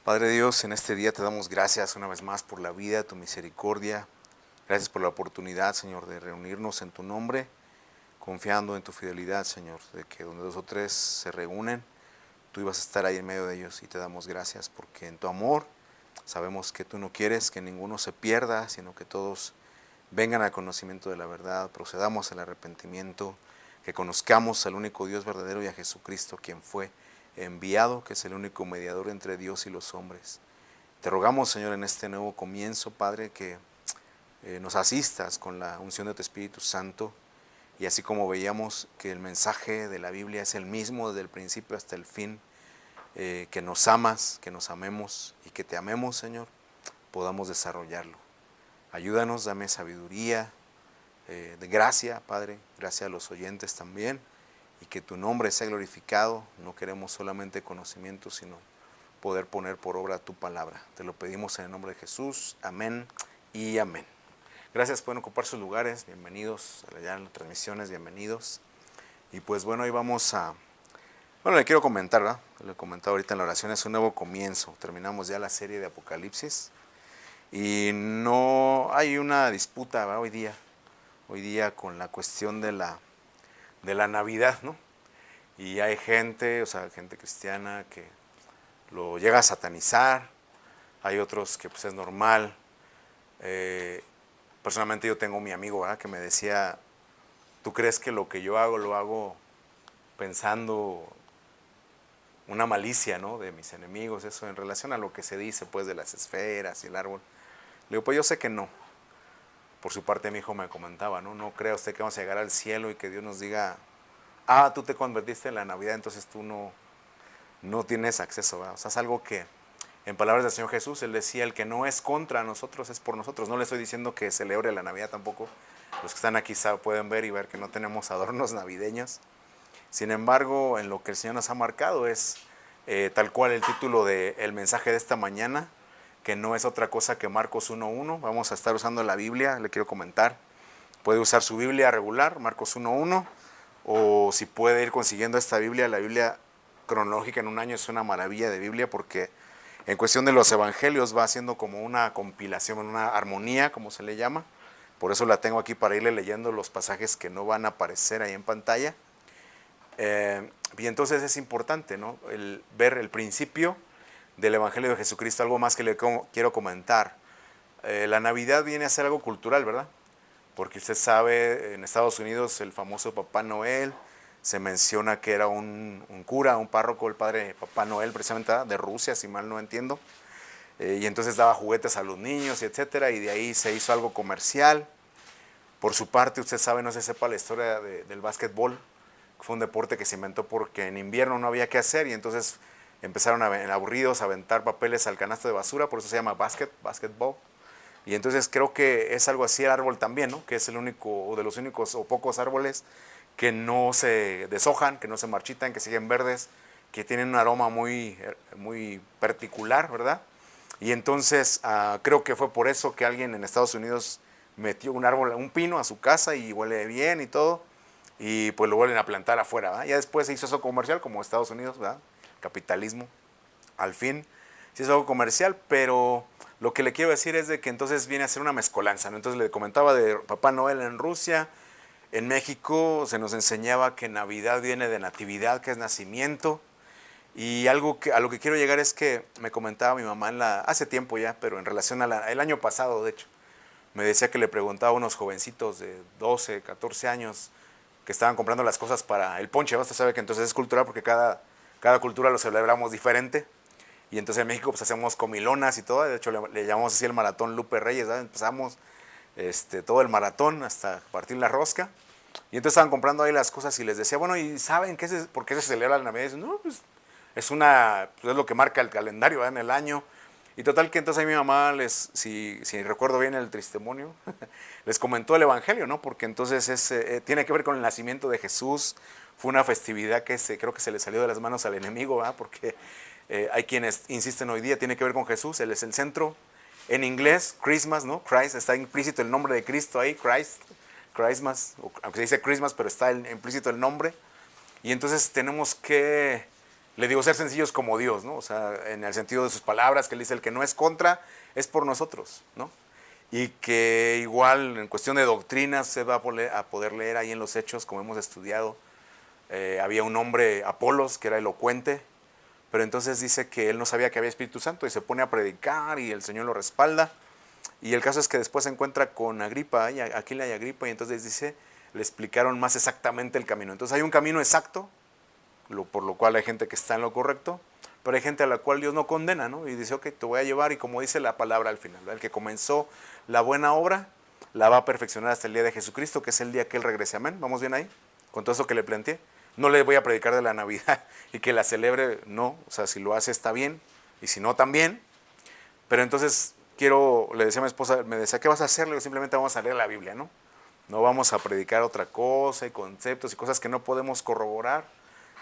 Padre Dios, en este día te damos gracias una vez más por la vida, tu misericordia. Gracias por la oportunidad, Señor, de reunirnos en tu nombre, confiando en tu fidelidad, Señor, de que donde dos o tres se reúnen, tú ibas a estar ahí en medio de ellos y te damos gracias porque en tu amor sabemos que tú no quieres que ninguno se pierda, sino que todos vengan al conocimiento de la verdad, procedamos al arrepentimiento, que conozcamos al único Dios verdadero y a Jesucristo, quien fue enviado, que es el único mediador entre Dios y los hombres. Te rogamos, Señor, en este nuevo comienzo, Padre, que nos asistas con la unción de tu Espíritu Santo, y así como veíamos que el mensaje de la Biblia es el mismo desde el principio hasta el fin, que nos amas, que nos amemos y que te amemos, Señor, podamos desarrollarlo. Ayúdanos, dame sabiduría, de gracia, Padre, gracias a los oyentes también, y que tu nombre sea glorificado. No queremos solamente conocimiento, sino poder poner por obra tu palabra. Te lo pedimos en el nombre de Jesús. Amén y amén. Gracias, pueden ocupar sus lugares. Bienvenidos allá en las transmisiones, bienvenidos. Y pues bueno, hoy vamos a... Bueno, le quiero comentar, ¿verdad? Le he comentado ahorita en la oración, es un nuevo comienzo. Terminamos ya la serie de Apocalipsis. Y no hay una disputa, ¿verdad? Hoy día con la cuestión de la Navidad, ¿no? Y hay gente, o sea, gente cristiana que lo llega a satanizar, hay otros que pues es normal. Personalmente yo tengo mi amigo, ¿verdad? Que me decía, ¿tú crees que lo que yo hago lo hago pensando una malicia, ¿no? De mis enemigos, eso en relación a lo que se dice pues de las esferas y el árbol? Le digo, pues yo sé que no. Por su parte mi hijo me comentaba, ¿no? No crea usted que vamos a llegar al cielo y que Dios nos diga, ah, tú te convertiste en la Navidad, entonces tú no tienes acceso, ¿verdad? O sea, es algo que, en palabras del Señor Jesús, Él decía, el que no es contra nosotros es por nosotros. No le estoy diciendo que celebre la Navidad tampoco. Los que están aquí pueden ver y ver que no tenemos adornos navideños. Sin embargo, en lo que el Señor nos ha marcado es tal cual el título del mensaje de esta mañana, que no es otra cosa que Marcos 1.1. Vamos a estar usando la Biblia, le quiero comentar. Puede usar su Biblia regular, Marcos 1.1, o si puede ir consiguiendo esta Biblia, la Biblia cronológica en un año es una maravilla de Biblia, porque en cuestión de los evangelios va haciendo como una compilación, una armonía, como se le llama. Por eso la tengo aquí para irle leyendo los pasajes que no van a aparecer ahí en pantalla. Y entonces es importante, ¿no? Ver el principio del Evangelio de Jesucristo. Algo más que le quiero comentar. La Navidad viene a ser algo cultural, ¿verdad? Porque usted sabe, en Estados Unidos el famoso Papá Noel, se menciona que era un cura, un párroco, el padre Papá Noel, precisamente de Rusia, si mal no entiendo. Y entonces daba juguetes a los niños, y etcétera, y de ahí se hizo algo comercial. Por su parte, usted sabe, no se sepa la historia del básquetbol, que fue un deporte que se inventó porque en invierno no había qué hacer, y entonces empezaron aburridos a aventar papeles al canasto de basura, por eso se llama básquetbol. Y entonces creo que es algo así el árbol también, ¿no? Que es el único, o de los únicos o pocos árboles que no se deshojan, que no se marchitan, que siguen verdes, que tienen un aroma muy particular, ¿verdad? Y entonces creo que fue por eso que alguien en Estados Unidos metió un árbol, un pino a su casa y huele bien y todo, y pues lo vuelven a plantar afuera, ¿verdad? Ya después se hizo eso comercial como Estados Unidos, ¿verdad? Capitalismo, al fin, se hizo algo comercial, pero lo que le quiero decir es de que entonces viene a ser una mezcolanza, ¿no? Entonces le comentaba de Papá Noel en Rusia. En México se nos enseñaba que Navidad viene de natividad, que es nacimiento. Y algo a lo que quiero llegar es que me comentaba mi mamá hace tiempo ya, pero en relación el año pasado, de hecho, me decía que le preguntaba a unos jovencitos de 12, 14 años que estaban comprando las cosas para el ponche. Usted sabe que entonces es cultural porque cada cultura lo celebramos diferente. Y entonces en México pues hacemos comilonas y todo. De hecho le llamamos así el maratón Lupe Reyes, ¿sabes? Empezamos todo el maratón hasta partir la rosca. Y entonces estaban comprando ahí las cosas y les decía, bueno, ¿y saben por qué se celebra la Navidad? Y dicen, no, pues es lo que marca el calendario, ¿verdad? En el año. Y total que entonces ahí mi mamá, si recuerdo bien el testimonio, les comentó el Evangelio, ¿no? Porque entonces tiene que ver con el nacimiento de Jesús. Fue una festividad que creo que se le salió de las manos al enemigo, ¿verdad? Porque hay quienes insisten hoy día, tiene que ver con Jesús, Él es el centro. En inglés, Christmas, ¿no? Christ, está implícito el nombre de Cristo ahí, Christ, aunque se dice Christmas, pero está implícito el nombre. Y entonces tenemos que Le digo ser sencillos como Dios, ¿no? O sea, en el sentido de sus palabras, que él dice, el que no es contra, es por nosotros, ¿no? Y que igual en cuestión de doctrinas se va a poder leer ahí en los Hechos, como hemos estudiado. Había un hombre, Apolos, que era elocuente, pero entonces dice que él no sabía que había Espíritu Santo y se pone a predicar y el Señor lo respalda. Y el caso es que después se encuentra con Agripa, Aquila y Agripa, y entonces dice, le explicaron más exactamente el camino. Entonces hay un camino exacto, por lo cual hay gente que está en lo correcto, pero hay gente a la cual Dios no condena, ¿no? Y dice, ok, te voy a llevar, y como dice la palabra al final, ¿verdad? El que comenzó la buena obra, la va a perfeccionar hasta el día de Jesucristo, que es el día que Él regrese. Amén. ¿Vamos bien ahí? Con todo eso que le planteé. No le voy a predicar de la Navidad y que la celebre, no. O sea, si lo hace está bien, y si no también. Pero entonces le decía a mi esposa, me decía, ¿qué vas a hacer? Le digo, simplemente vamos a leer la Biblia, ¿no? No vamos a predicar otra cosa y conceptos y cosas que no podemos corroborar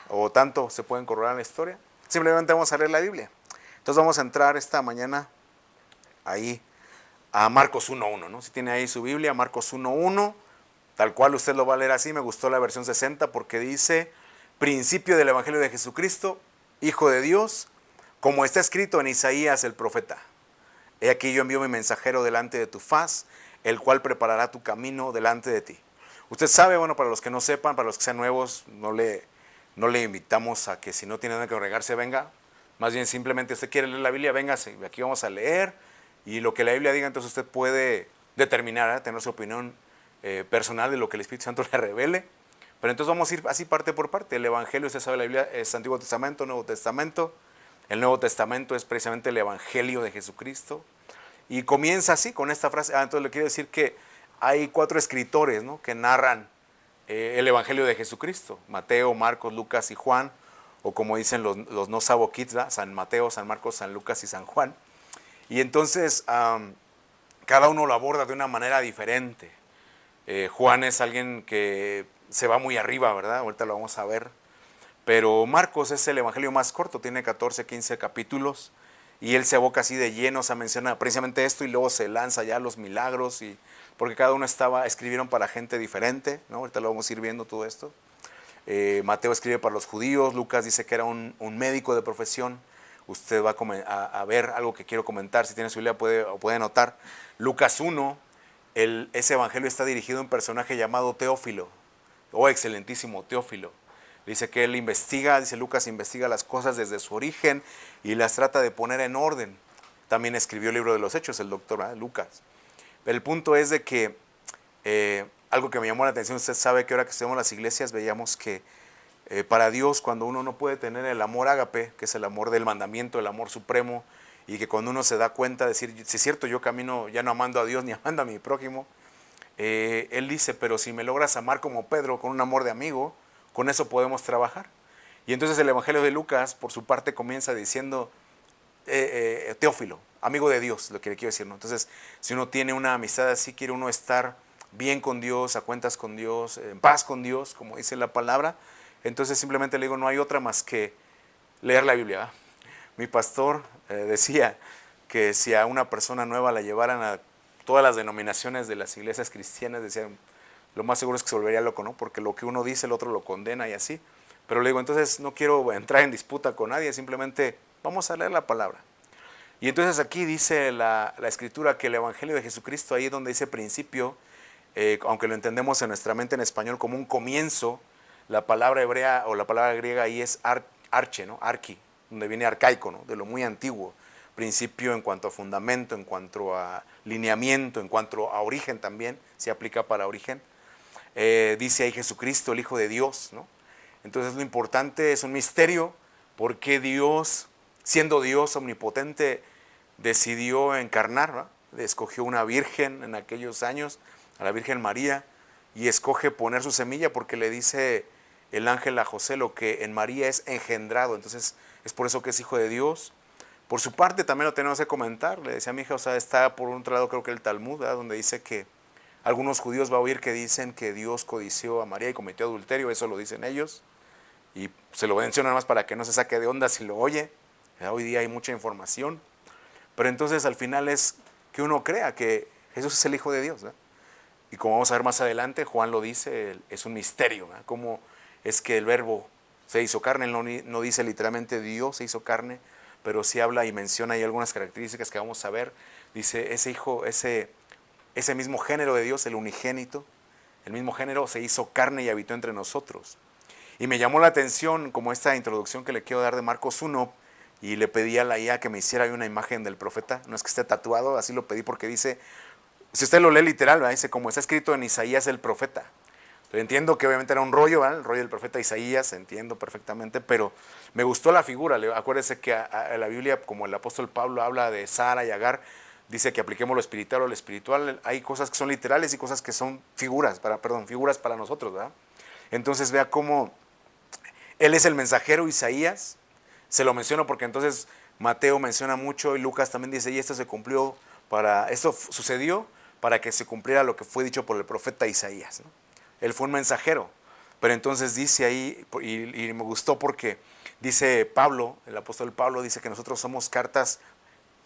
o tanto se pueden corroborar en la historia. Simplemente vamos a leer la Biblia. Entonces vamos a entrar esta mañana ahí a Marcos 1.1, ¿no? Si tiene ahí su Biblia, Marcos 1.1, tal cual usted lo va a leer así. Me gustó la versión 60 porque dice, principio del Evangelio de Jesucristo, Hijo de Dios, como está escrito en Isaías el profeta. He aquí yo envío mi mensajero delante de tu faz, el cual preparará tu camino delante de ti. Usted sabe, bueno, para los que no sepan, para los que sean nuevos, no le invitamos a que si no tiene nada que congregarse, venga. Más bien simplemente usted quiere leer la Biblia, véngase. Aquí vamos a leer y lo que la Biblia diga, entonces usted puede determinar, tener su opinión personal de lo que el Espíritu Santo le revele. Pero entonces vamos a ir así parte por parte. El Evangelio, usted sabe, la Biblia es Antiguo Testamento, Nuevo Testamento. El Nuevo Testamento es precisamente el Evangelio de Jesucristo. Y comienza así, con esta frase. Entonces le quiero decir que hay 4 escritores, ¿no?, que narran el Evangelio de Jesucristo. Mateo, Marcos, Lucas y Juan. O como dicen los no saboquits, San Mateo, San Marcos, San Lucas y San Juan. Y entonces cada uno lo aborda de una manera diferente. Juan es alguien que se va muy arriba, ¿verdad? Ahorita lo vamos a ver. Pero Marcos es el evangelio más corto, tiene 14, 15 capítulos, y él se aboca así de lleno, o sea, menciona precisamente esto y luego se lanza ya los milagros, porque cada uno escribieron para gente diferente, ¿no? Ahorita lo vamos a ir viendo todo esto. Mateo escribe para los judíos, Lucas dice que era un médico de profesión. Usted va a ver algo que quiero comentar, si tiene su Biblia puede anotar. Lucas 1, ese evangelio está dirigido a un personaje llamado Teófilo, excelentísimo Teófilo. Dice que él investiga, dice Lucas, investiga las cosas desde su origen y las trata de poner en orden. También escribió el libro de los Hechos, el doctor Lucas. El punto es de que algo que me llamó la atención, usted sabe que ahora que estudiamos las iglesias veíamos que para Dios, cuando uno no puede tener el amor ágape, que es el amor del mandamiento, el amor supremo, y que cuando uno se da cuenta de decir, si es cierto, yo camino ya no amando a Dios ni amando a mi prójimo, él dice, pero si me logras amar como Pedro, con un amor de amigo, con eso podemos trabajar. Y entonces el Evangelio de Lucas, por su parte, comienza diciendo, Teófilo, amigo de Dios, lo que le quiero decir, ¿no? Entonces, si uno tiene una amistad así, quiere uno estar bien con Dios, a cuentas con Dios, en paz con Dios, como dice la palabra, entonces simplemente le digo, no hay otra más que leer la Biblia, ¿verdad? Mi pastor decía que si a una persona nueva la llevaran a todas las denominaciones de las iglesias cristianas, decían, lo más seguro es que se volvería loco, ¿no? Porque lo que uno dice, el otro lo condena y así. Pero le digo, entonces no quiero entrar en disputa con nadie, simplemente vamos a leer la palabra. Y entonces aquí dice la Escritura que el Evangelio de Jesucristo, ahí donde dice principio, aunque lo entendemos en nuestra mente en español como un comienzo, la palabra hebrea o la palabra griega ahí es arche, ¿no? Arqui, donde viene arcaico, ¿no? De lo muy antiguo. Principio en cuanto a fundamento, en cuanto a lineamiento, en cuanto a origen también, se aplica para origen. Dice ahí Jesucristo, el Hijo de Dios, ¿no? Entonces lo importante es un misterio, porque Dios, siendo Dios omnipotente, decidió encarnar, ¿no? Escogió una virgen en aquellos años, a la Virgen María, y escoge poner su semilla porque le dice el ángel a José lo que en María es engendrado, entonces es por eso que es Hijo de Dios. Por su parte también lo tenemos que comentar, le decía a mi hija, o sea, está por otro lado creo que el Talmud, ¿verdad? Donde dice que algunos judíos va a oír que dicen que Dios codició a María y cometió adulterio, eso lo dicen ellos, y se lo mencionan más para que no se saque de onda si lo oye. Hoy día hay mucha información, pero entonces al final es que uno crea que Jesús es el Hijo de Dios, ¿verdad? Y como vamos a ver más adelante, Juan lo dice, es un misterio, ¿verdad? Cómo es que el Verbo se hizo carne, no dice literalmente Dios se hizo carne, pero sí habla y menciona ahí algunas características que vamos a ver. Dice, ese hijo, ese mismo género de Dios, el unigénito, el mismo género se hizo carne y habitó entre nosotros. Y me llamó la atención como esta introducción que le quiero dar de Marcos 1, y le pedí a la IA que me hiciera una imagen del profeta. No es que esté tatuado, así lo pedí porque dice, si usted lo lee literal, ¿verdad? Dice como está escrito en Isaías el profeta. Pero entiendo que obviamente era un rollo, ¿verdad? El rollo del profeta Isaías, entiendo perfectamente, pero me gustó la figura. Acuérdese que a la Biblia, como el apóstol Pablo habla de Sara y Agar, dice que apliquemos lo espiritual o lo espiritual. Hay cosas que son literales y cosas que son figuras para nosotros, ¿verdad? Entonces vea cómo él es el mensajero Isaías. Se lo menciono porque entonces Mateo menciona mucho y Lucas también dice, y esto sucedió para que se cumpliera lo que fue dicho por el profeta Isaías, ¿no? Él fue un mensajero, pero entonces dice ahí, y me gustó porque dice Pablo, el apóstol Pablo dice que nosotros somos cartas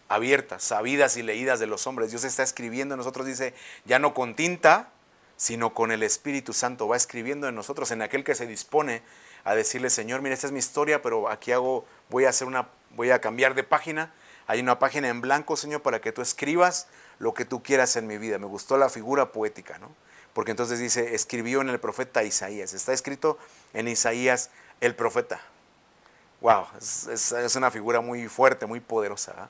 abiertas, sabidas y leídas de los hombres. Dios está escribiendo en nosotros, dice, ya no con tinta, sino con el Espíritu Santo. Va escribiendo en nosotros, en aquel que se dispone a decirle, Señor, mira, esta es mi historia, pero aquí voy a cambiar de página. Hay una página en blanco, Señor, para que tú escribas lo que tú quieras en mi vida. Me gustó la figura poética, ¿no? Porque entonces dice, escribió en el profeta Isaías. Está escrito en Isaías el profeta. Wow, es una figura muy fuerte, muy poderosa, ¿eh?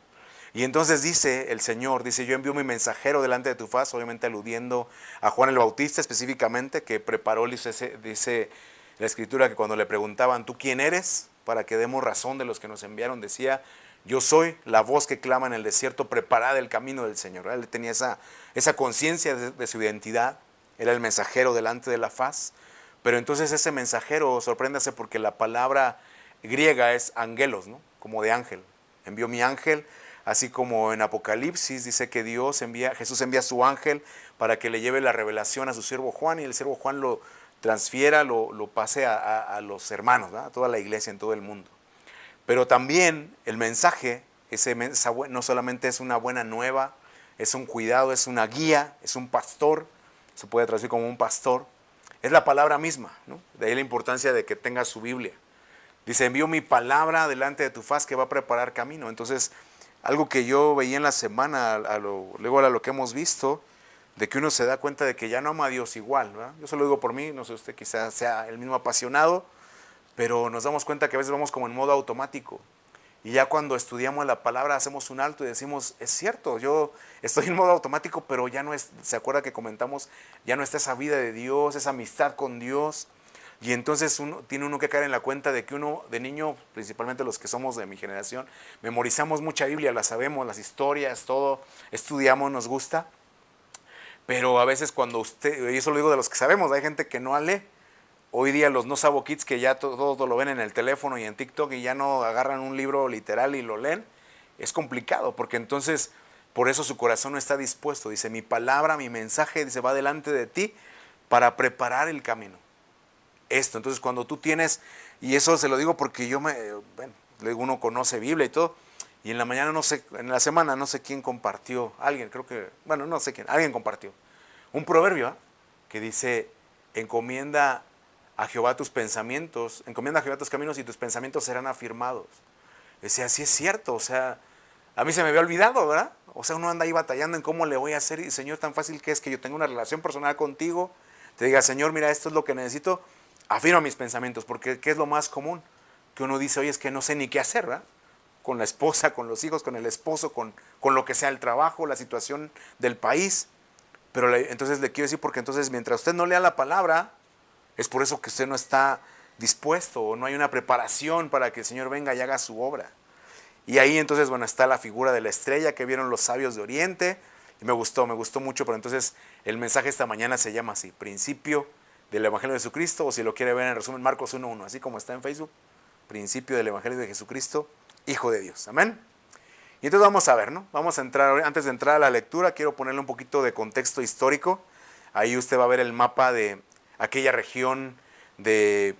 Y entonces dice el Señor, dice, yo envío mi mensajero delante de tu faz, obviamente aludiendo a Juan el Bautista específicamente, que preparó, dice la Escritura, que cuando le preguntaban, ¿tú quién eres? Para que demos razón de los que nos enviaron, decía, yo soy la voz que clama en el desierto, preparad el camino del Señor. Él tenía esa conciencia de su identidad, era el mensajero delante de la faz, pero entonces ese mensajero, sorpréndase porque la palabra griega es angelos, ¿no? Como de ángel. Envió mi ángel, así como en Apocalipsis dice que Jesús envía a su ángel para que le lleve la revelación a su siervo Juan, y el siervo Juan lo transfiera, lo pase a los hermanos, ¿verdad? A toda la iglesia en todo el mundo. Pero también el mensaje, no solamente es una buena nueva, es un cuidado, es una guía, es un pastor, se puede traducir como un pastor, es la palabra misma, ¿no? De ahí la importancia de que tenga su Biblia. Dice, envío mi palabra delante de tu faz que va a preparar camino. Entonces, algo que yo veía en la semana, luego a lo que hemos visto, de que uno se da cuenta de que ya no ama a Dios igual, ¿verdad? Yo se lo digo por mí, no sé, usted quizás sea el mismo apasionado, pero nos damos cuenta que a veces vamos como en modo automático. Y ya cuando estudiamos la palabra hacemos un alto y decimos, es cierto, yo estoy en modo automático, pero ya no es, ¿se acuerda que comentamos? Ya no está esa vida de Dios, esa amistad con Dios. Y entonces tiene uno que caer en la cuenta de que uno de niño, principalmente los que somos de mi generación, memorizamos mucha Biblia, la sabemos, las historias, todo, estudiamos, nos gusta. Pero a veces cuando y eso lo digo de los que sabemos, hay gente que no lee. Hoy día los no sabo kids que ya todo lo ven en el teléfono y en TikTok y ya no agarran un libro literal y lo leen, es complicado porque entonces por eso su corazón no está dispuesto. Dice, mi palabra, mi mensaje, dice, va delante de ti para preparar el camino. Entonces cuando tú tienes, y eso se lo digo porque uno conoce Biblia y todo, y en la mañana en la semana no sé quién compartió, alguien compartió un proverbio, ¿eh? Que dice, encomienda a Jehová tus caminos y tus pensamientos serán afirmados. Decía, sí es cierto, o sea, a mí se me había olvidado, ¿verdad? O sea, uno anda ahí batallando en cómo le voy a hacer, y Señor, tan fácil que es que yo tenga una relación personal contigo, te diga, Señor, mira, esto es lo que necesito, afirma mis pensamientos, porque ¿qué es lo más común? Que uno dice, oye, es que no sé ni qué hacer, ¿verdad? Con la esposa, con los hijos, con el esposo, con lo que sea el trabajo, la situación del país. Pero entonces le quiero decir, porque entonces mientras usted no lea la palabra, es por eso que usted no está dispuesto o no hay una preparación para que el Señor venga y haga su obra. Y ahí entonces, bueno, está la figura de la estrella que vieron los sabios de Oriente. Y me gustó mucho, pero entonces el mensaje esta mañana se llama así, principio del Evangelio de Jesucristo, o si lo quiere ver en resumen, Marcos 1:1, así como está en Facebook, principio del Evangelio de Jesucristo, Hijo de Dios. Amén. Y entonces vamos a ver, ¿no? Vamos a entrar, antes de entrar a la lectura, quiero ponerle un poquito de contexto histórico. Ahí usted va a ver el mapa de aquella región de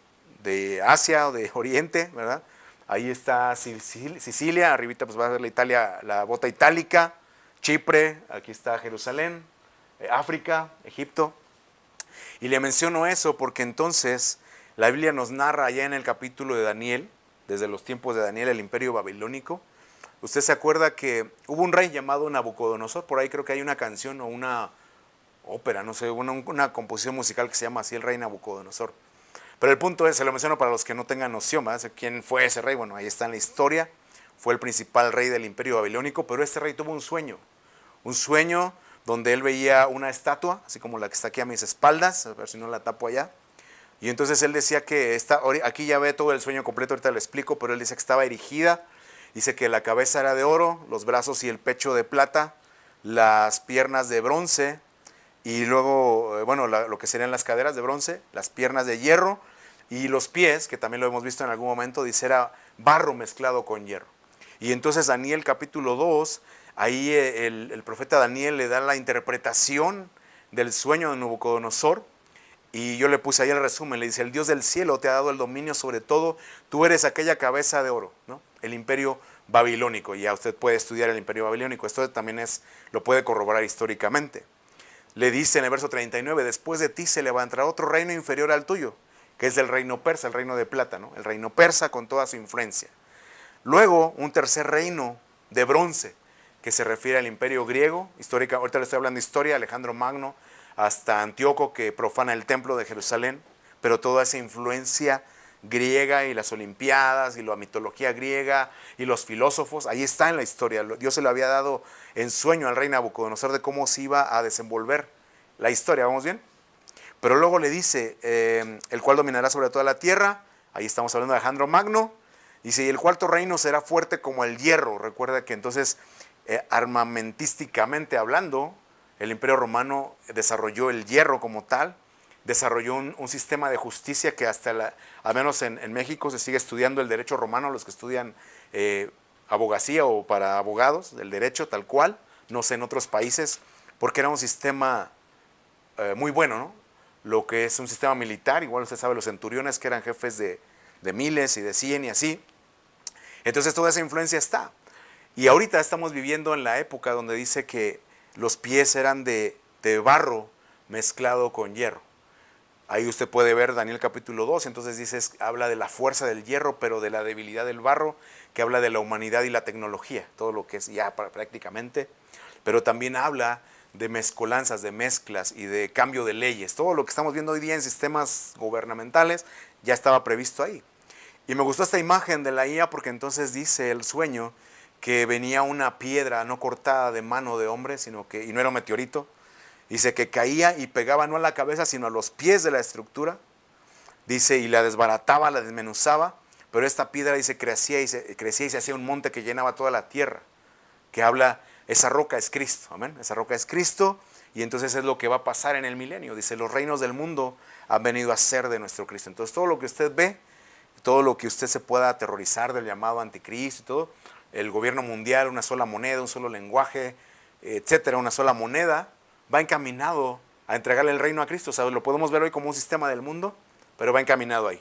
Asia o de Oriente, ¿verdad? Ahí está Sicilia, arribita pues va a ver la Italia, la bota itálica, Chipre, aquí está Jerusalén, África, Egipto. Y le menciono eso porque entonces La Biblia nos narra allá en el capítulo de Daniel, desde los tiempos de Daniel, el imperio babilónico. Usted se acuerda que hubo un rey llamado Nabucodonosor, por ahí creo que hay una canción o una ópera, no sé, una composición musical que se llama así, el rey Nabucodonosor. Pero el punto es, se lo menciono para los que no tengan noción, ¿verdad? ¿Quién fue ese rey? Bueno, ahí está en la historia, fue el principal rey del imperio babilónico, pero este rey tuvo un sueño donde él veía una estatua, así como la que está aquí a mis espaldas, a ver si no la tapo allá, y entonces él decía que aquí ya ve todo el sueño completo, ahorita lo explico, pero él dice que estaba erigida, dice que la cabeza era de oro, los brazos y el pecho de plata, las piernas de bronce, y luego, bueno, lo que serían las caderas de bronce, las piernas de hierro, y los pies, que también lo hemos visto en algún momento, dice era barro mezclado con hierro. Y entonces Daniel capítulo 2, ahí el profeta Daniel le da la interpretación del sueño de Nabucodonosor, y yo le puse ahí el resumen, le dice, el Dios del cielo te ha dado el dominio sobre todo, tú eres aquella cabeza de oro, ¿no? El imperio babilónico, y ya usted puede estudiar el imperio babilónico, esto también lo puede corroborar históricamente. Le dice en el verso 39, después de ti se levantará otro reino inferior al tuyo, que es el reino persa, el reino de plata, ¿no? El reino persa con toda su influencia. Luego, un tercer reino de bronce, que se refiere al imperio griego, histórica, ahorita le estoy hablando de historia, Alejandro Magno, hasta Antíoco, que profana el templo de Jerusalén, pero toda esa influencia griega y las olimpiadas y la mitología griega y los filósofos, ahí está en la historia. Dios se lo había dado en sueño al rey Nabucodonosor de cómo se iba a desenvolver la historia, ¿vamos bien? Pero luego le dice, el cual dominará sobre toda la tierra, ahí estamos hablando de Alejandro Magno, dice, y el cuarto reino será fuerte como el hierro. Recuerda que entonces, armamentísticamente hablando, el imperio romano desarrolló el hierro como tal, desarrolló un sistema de justicia que al menos en México se sigue estudiando el derecho romano, los que estudian abogacía o para abogados, del derecho tal cual, no sé en otros países, porque era un sistema muy bueno, ¿no? Lo que es un sistema militar, igual usted sabe los centuriones que eran jefes de miles y de 100 y así. Entonces toda esa influencia está. Y ahorita estamos viviendo en la época donde dice que los pies eran de barro mezclado con hierro. Ahí usted puede ver Daniel capítulo 2, entonces habla de la fuerza del hierro, pero de la debilidad del barro, que habla de la humanidad y la tecnología, todo lo que es ya prácticamente, pero también habla de mezcolanzas, de mezclas y de cambio de leyes. Todo lo que estamos viendo hoy día en sistemas gubernamentales ya estaba previsto ahí. Y me gustó esta imagen de la IA porque entonces dice el sueño que venía una piedra no cortada de mano de hombre, y no era un meteorito. Dice que caía y pegaba no a la cabeza, sino a los pies de la estructura. Dice, y la desbarataba, la desmenuzaba, pero esta piedra, dice, crecía y se hacía un monte que llenaba toda la tierra. Que habla, esa roca es Cristo, amén. Esa roca es Cristo, y entonces es lo que va a pasar en el milenio. Dice, los reinos del mundo han venido a ser de nuestro Cristo. Entonces todo lo que usted ve, todo lo que usted se pueda aterrorizar del llamado anticristo y todo, el gobierno mundial, una sola moneda, un solo lenguaje, etcétera, una sola moneda, va encaminado a entregarle el reino a Cristo. O sea, lo podemos ver hoy como un sistema del mundo, pero va encaminado ahí.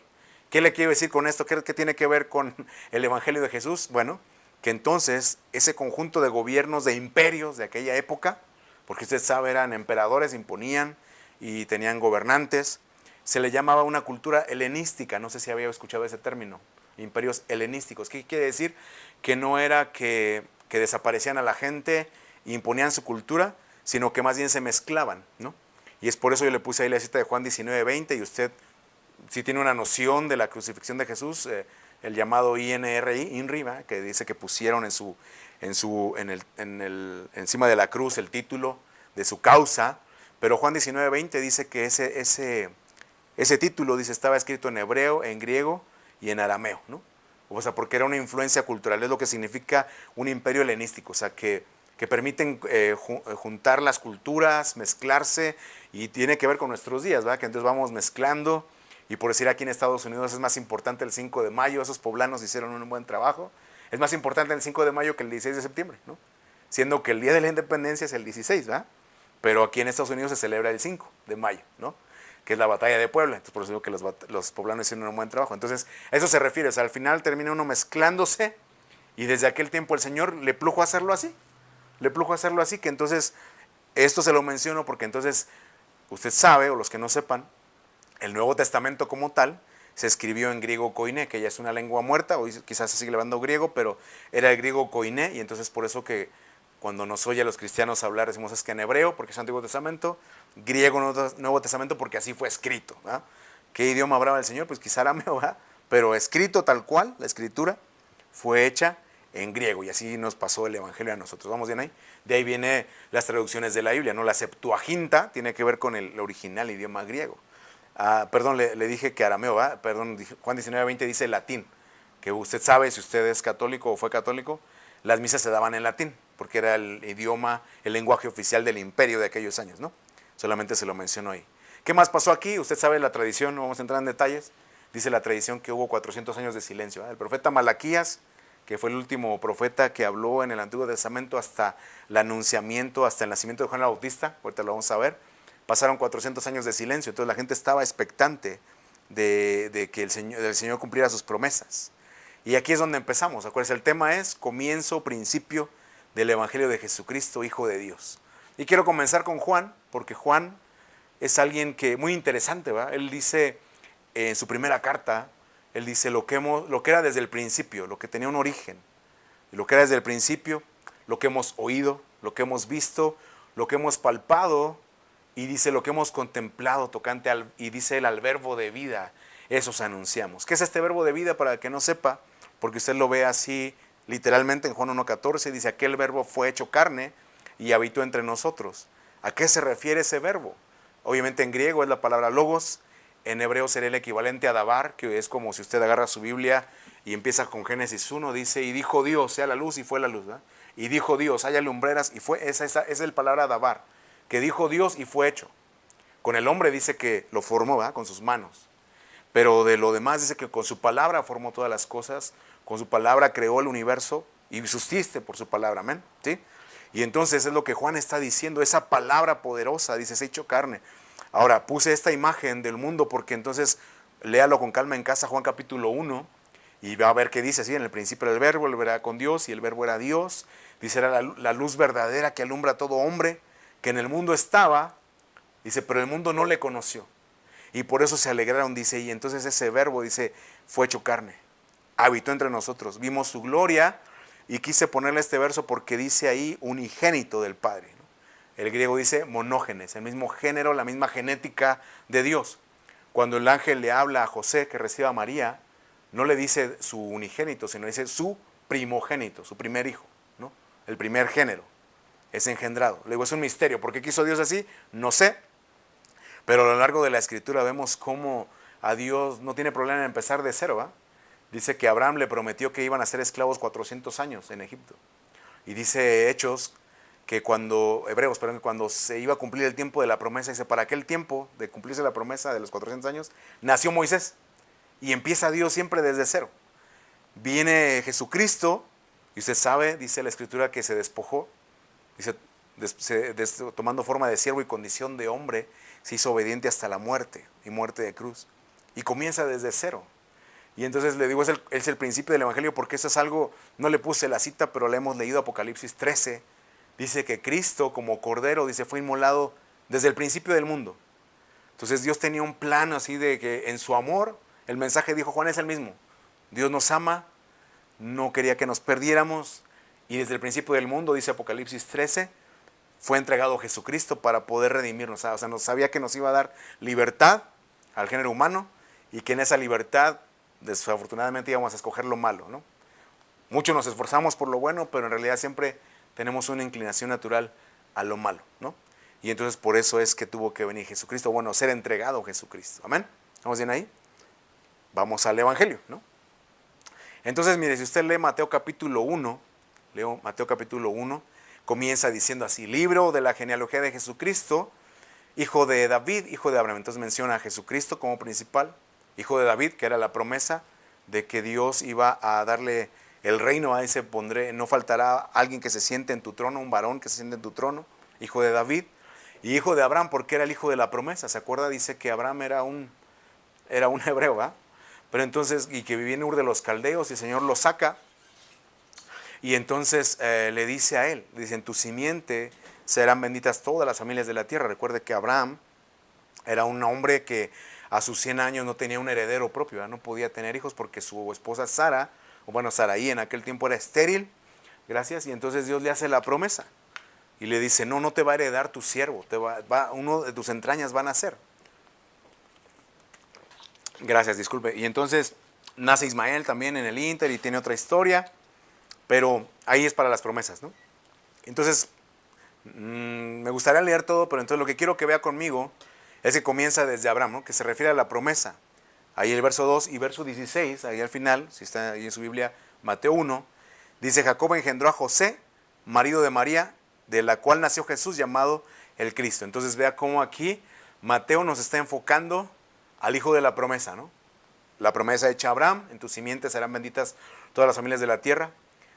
¿Qué le quiero decir con esto? ¿Qué tiene que ver con el evangelio de Jesús? Bueno, que entonces ese conjunto de gobiernos, de imperios de aquella época, porque usted sabe, eran emperadores, imponían y tenían gobernantes, se le llamaba una cultura helenística. No sé si había escuchado ese término, imperios helenísticos. ¿Qué quiere decir? Que no era que desaparecían a la gente e imponían su cultura, sino que más bien se mezclaban, ¿no? Y es por eso yo le puse ahí la cita de Juan 19:20, y usted, si tiene una noción de la crucifixión de Jesús, el llamado INRI, ¿verdad? Que dice que pusieron encima de la cruz el título de su causa, pero Juan 19:20 dice que ese título, dice, estaba escrito en hebreo, en griego y en arameo, ¿no? O sea, porque era una influencia cultural, es lo que significa un imperio helenístico, o sea, que permiten juntar las culturas, mezclarse, y tiene que ver con nuestros días, ¿verdad? Que entonces vamos mezclando, y por decir aquí en Estados Unidos es más importante el 5 de mayo, esos poblanos hicieron un buen trabajo, es más importante el 5 de mayo que el 16 de septiembre, ¿no? Siendo que el Día de la Independencia es el 16, ¿verdad? Pero aquí en Estados Unidos se celebra el 5 de mayo, ¿no? Que es la batalla de Puebla. Entonces por eso digo que los poblanos hicieron un buen trabajo. Entonces a eso se refiere, o sea, al final termina uno mezclándose, y desde aquel tiempo el Señor le plujo a hacerlo así, que entonces, esto se lo menciono porque entonces, usted sabe, o los que no sepan, el Nuevo Testamento como tal, se escribió en griego koiné, que ya es una lengua muerta, hoy quizás se sigue hablando griego, pero era el griego koiné, y entonces por eso que cuando nos oye a los cristianos hablar, decimos es que en hebreo, porque es Antiguo Testamento, griego, Nuevo Testamento, porque así fue escrito. ¿Verdad? ¿Qué idioma hablaba el Señor? Pues quizá arameo, ¿verdad? Pero escrito tal cual, la escritura fue hecha en griego, y así nos pasó el Evangelio a nosotros. ¿Vamos bien ahí? De ahí vienen las traducciones de la Biblia, ¿no? La Septuaginta tiene que ver con el original idioma griego. Perdón, le dije que arameo, ¿verdad? Perdón, Juan 19:20 dice latín, que usted sabe, si usted es católico o fue católico, las misas se daban en latín, porque era el idioma, el lenguaje oficial del imperio de aquellos años, ¿no? Solamente se lo menciono ahí. ¿Qué más pasó aquí? Usted sabe la tradición, no vamos a entrar en detalles. Dice la tradición que hubo 400 años de silencio. ¿Verdad? El profeta Malaquías, que fue el último profeta que habló en el Antiguo Testamento hasta el anunciamiento, hasta el nacimiento de Juan el Bautista, ahorita lo vamos a ver, pasaron 400 años de silencio, entonces la gente estaba expectante de que el Señor cumpliera sus promesas. Y aquí es donde empezamos, acuérdense, el tema es comienzo, principio del Evangelio de Jesucristo, Hijo de Dios. Y quiero comenzar con Juan, porque Juan es alguien que muy interesante, ¿verdad? Él dice en su primera carta, él dice lo que era desde el principio, lo que tenía un origen, y lo que era desde el principio, lo que hemos oído, lo que hemos visto, lo que hemos palpado, y dice lo que hemos contemplado tocante y dice él al verbo de vida, eso os anunciamos. ¿Qué es este verbo de vida? Para el que no sepa, porque usted lo ve así literalmente en Juan 1:14, dice aquel verbo fue hecho carne y habitó entre nosotros. ¿A qué se refiere ese verbo? Obviamente en griego es la palabra logos, en hebreo sería el equivalente a dabar, que es como si usted agarra su Biblia y empieza con Génesis 1, dice, y dijo Dios, sea la luz, y fue la luz, ¿verdad? Y dijo Dios, haya lumbreras, y fue, esa es la palabra dabar, que dijo Dios y fue hecho. Con el hombre dice que lo formó, ¿verdad? Con sus manos. Pero de lo demás dice que con su palabra formó todas las cosas, con su palabra creó el universo y subsiste por su palabra, amén, ¿sí? Y entonces es lo que Juan está diciendo, esa palabra poderosa, dice, se ha hecho carne. Ahora, puse esta imagen del mundo porque entonces léalo con calma en casa, Juan capítulo 1, y va a ver qué dice, ¿sí? En el principio era el verbo era con Dios, y el verbo era Dios, dice, era la luz verdadera que alumbra a todo hombre, que en el mundo estaba, dice, pero el mundo no le conoció. Y por eso se alegraron, dice, y entonces ese verbo, dice, fue hecho carne, habitó entre nosotros, vimos su gloria, y quise ponerle este verso porque dice ahí unigénito del Padre, ¿no? El griego dice monógenes, el mismo género, la misma genética de Dios. Cuando el ángel le habla a José que reciba a María, no le dice su unigénito, sino dice su primogénito, su primer hijo, ¿no? El primer género es engendrado. Le digo, es un misterio. ¿Por qué quiso Dios así? No sé. Pero a lo largo de la Escritura vemos cómo a Dios no tiene problema en empezar de cero, ¿va? Dice que Abraham le prometió que iban a ser esclavos 400 años en Egipto. Y dice Hechos que cuando se iba a cumplir el tiempo de la promesa, dice, para aquel tiempo de cumplirse la promesa de los 400 años, nació Moisés. Y empieza Dios siempre desde cero. Viene Jesucristo, y usted sabe, dice la Escritura, que se despojó, dice, tomando forma de siervo y condición de hombre, se hizo obediente hasta la muerte, y muerte de cruz. Y comienza desde cero. Y entonces le digo, es el principio del Evangelio, porque eso es algo, no le puse la cita, pero le hemos leído Apocalipsis 13. Dice que Cristo como Cordero, dice, fue inmolado desde el principio del mundo. Entonces Dios tenía un plan así de que en su amor, el mensaje dijo Juan es el mismo. Dios nos ama, no quería que nos perdiéramos, y desde el principio del mundo, dice Apocalipsis 13, fue entregado Jesucristo para poder redimirnos. O sea, nos sabía que nos iba a dar libertad al género humano, y que en esa libertad desafortunadamente íbamos a escoger lo malo, ¿no? Muchos nos esforzamos por lo bueno, pero en realidad siempre tenemos una inclinación natural a lo malo, ¿no? Y entonces por eso es que tuvo que venir Jesucristo, bueno, ser entregado Jesucristo. ¿Amén? ¿Vamos bien ahí? Vamos al Evangelio, ¿no? Entonces, mire, si usted lee Mateo capítulo 1, leo Mateo capítulo 1, comienza diciendo así, libro de la genealogía de Jesucristo, hijo de David, hijo de Abraham. Entonces menciona a Jesucristo como principal, hijo de David, que era la promesa de que Dios iba a darle el reino. Ahí se pondré, no faltará alguien que se siente en tu trono, un varón que se siente en tu trono, hijo de David, y hijo de Abraham, porque era el hijo de la promesa. ¿Se acuerda? Dice que Abraham era un hebreo, ¿va? Pero entonces, y que vivía en Ur de los Caldeos, y el Señor lo saca, y entonces le dice a él, dice, en tu simiente serán benditas todas las familias de la tierra. Recuerde que Abraham era un hombre que a sus 100 años no tenía un heredero propio, ¿verdad? No podía tener hijos porque su esposa Sara, o bueno, Saraí en aquel tiempo era estéril, gracias, y entonces Dios le hace la promesa y le dice, no, no te va a heredar tu siervo, uno de tus entrañas va a nacer. Gracias, disculpe. Y entonces nace Ismael también en el Inter y tiene otra historia, pero ahí es para las promesas, ¿no? Entonces, me gustaría leer todo, pero entonces lo que quiero que vea conmigo es que comienza desde Abraham, ¿no? Que se refiere a la promesa. Ahí el verso 2 y verso 16, ahí al final, si está ahí en su Biblia, Mateo 1, dice, Jacob engendró a José, marido de María, de la cual nació Jesús llamado el Cristo. Entonces vea cómo aquí Mateo nos está enfocando al hijo de la promesa, ¿no? La promesa hecha a Abraham, en tu simiente serán benditas todas las familias de la tierra.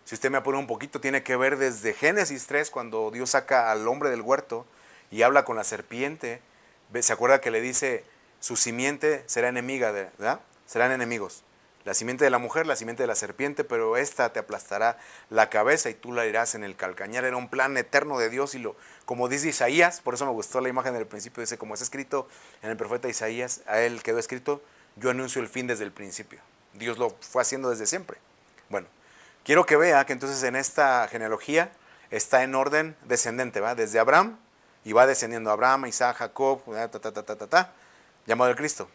Si usted me apura un poquito, tiene que ver desde Génesis 3, cuando Dios saca al hombre del huerto y habla con la serpiente. ¿Se acuerda que le dice, su simiente será enemiga, ¿verdad? Serán enemigos. La simiente de la mujer, la simiente de la serpiente, pero esta te aplastará la cabeza y tú la irás en el calcañar. Era un plan eterno de Dios y como dice Isaías, por eso me gustó la imagen del principio, dice, como es escrito en el profeta Isaías, a él quedó escrito, yo anuncio el fin desde el principio. Dios lo fue haciendo desde siempre. Bueno, quiero que vea que entonces en esta genealogía está en orden descendente, ¿va? Desde Abraham y va descendiendo Abraham, Isaac, Jacob, llamado el Cristo.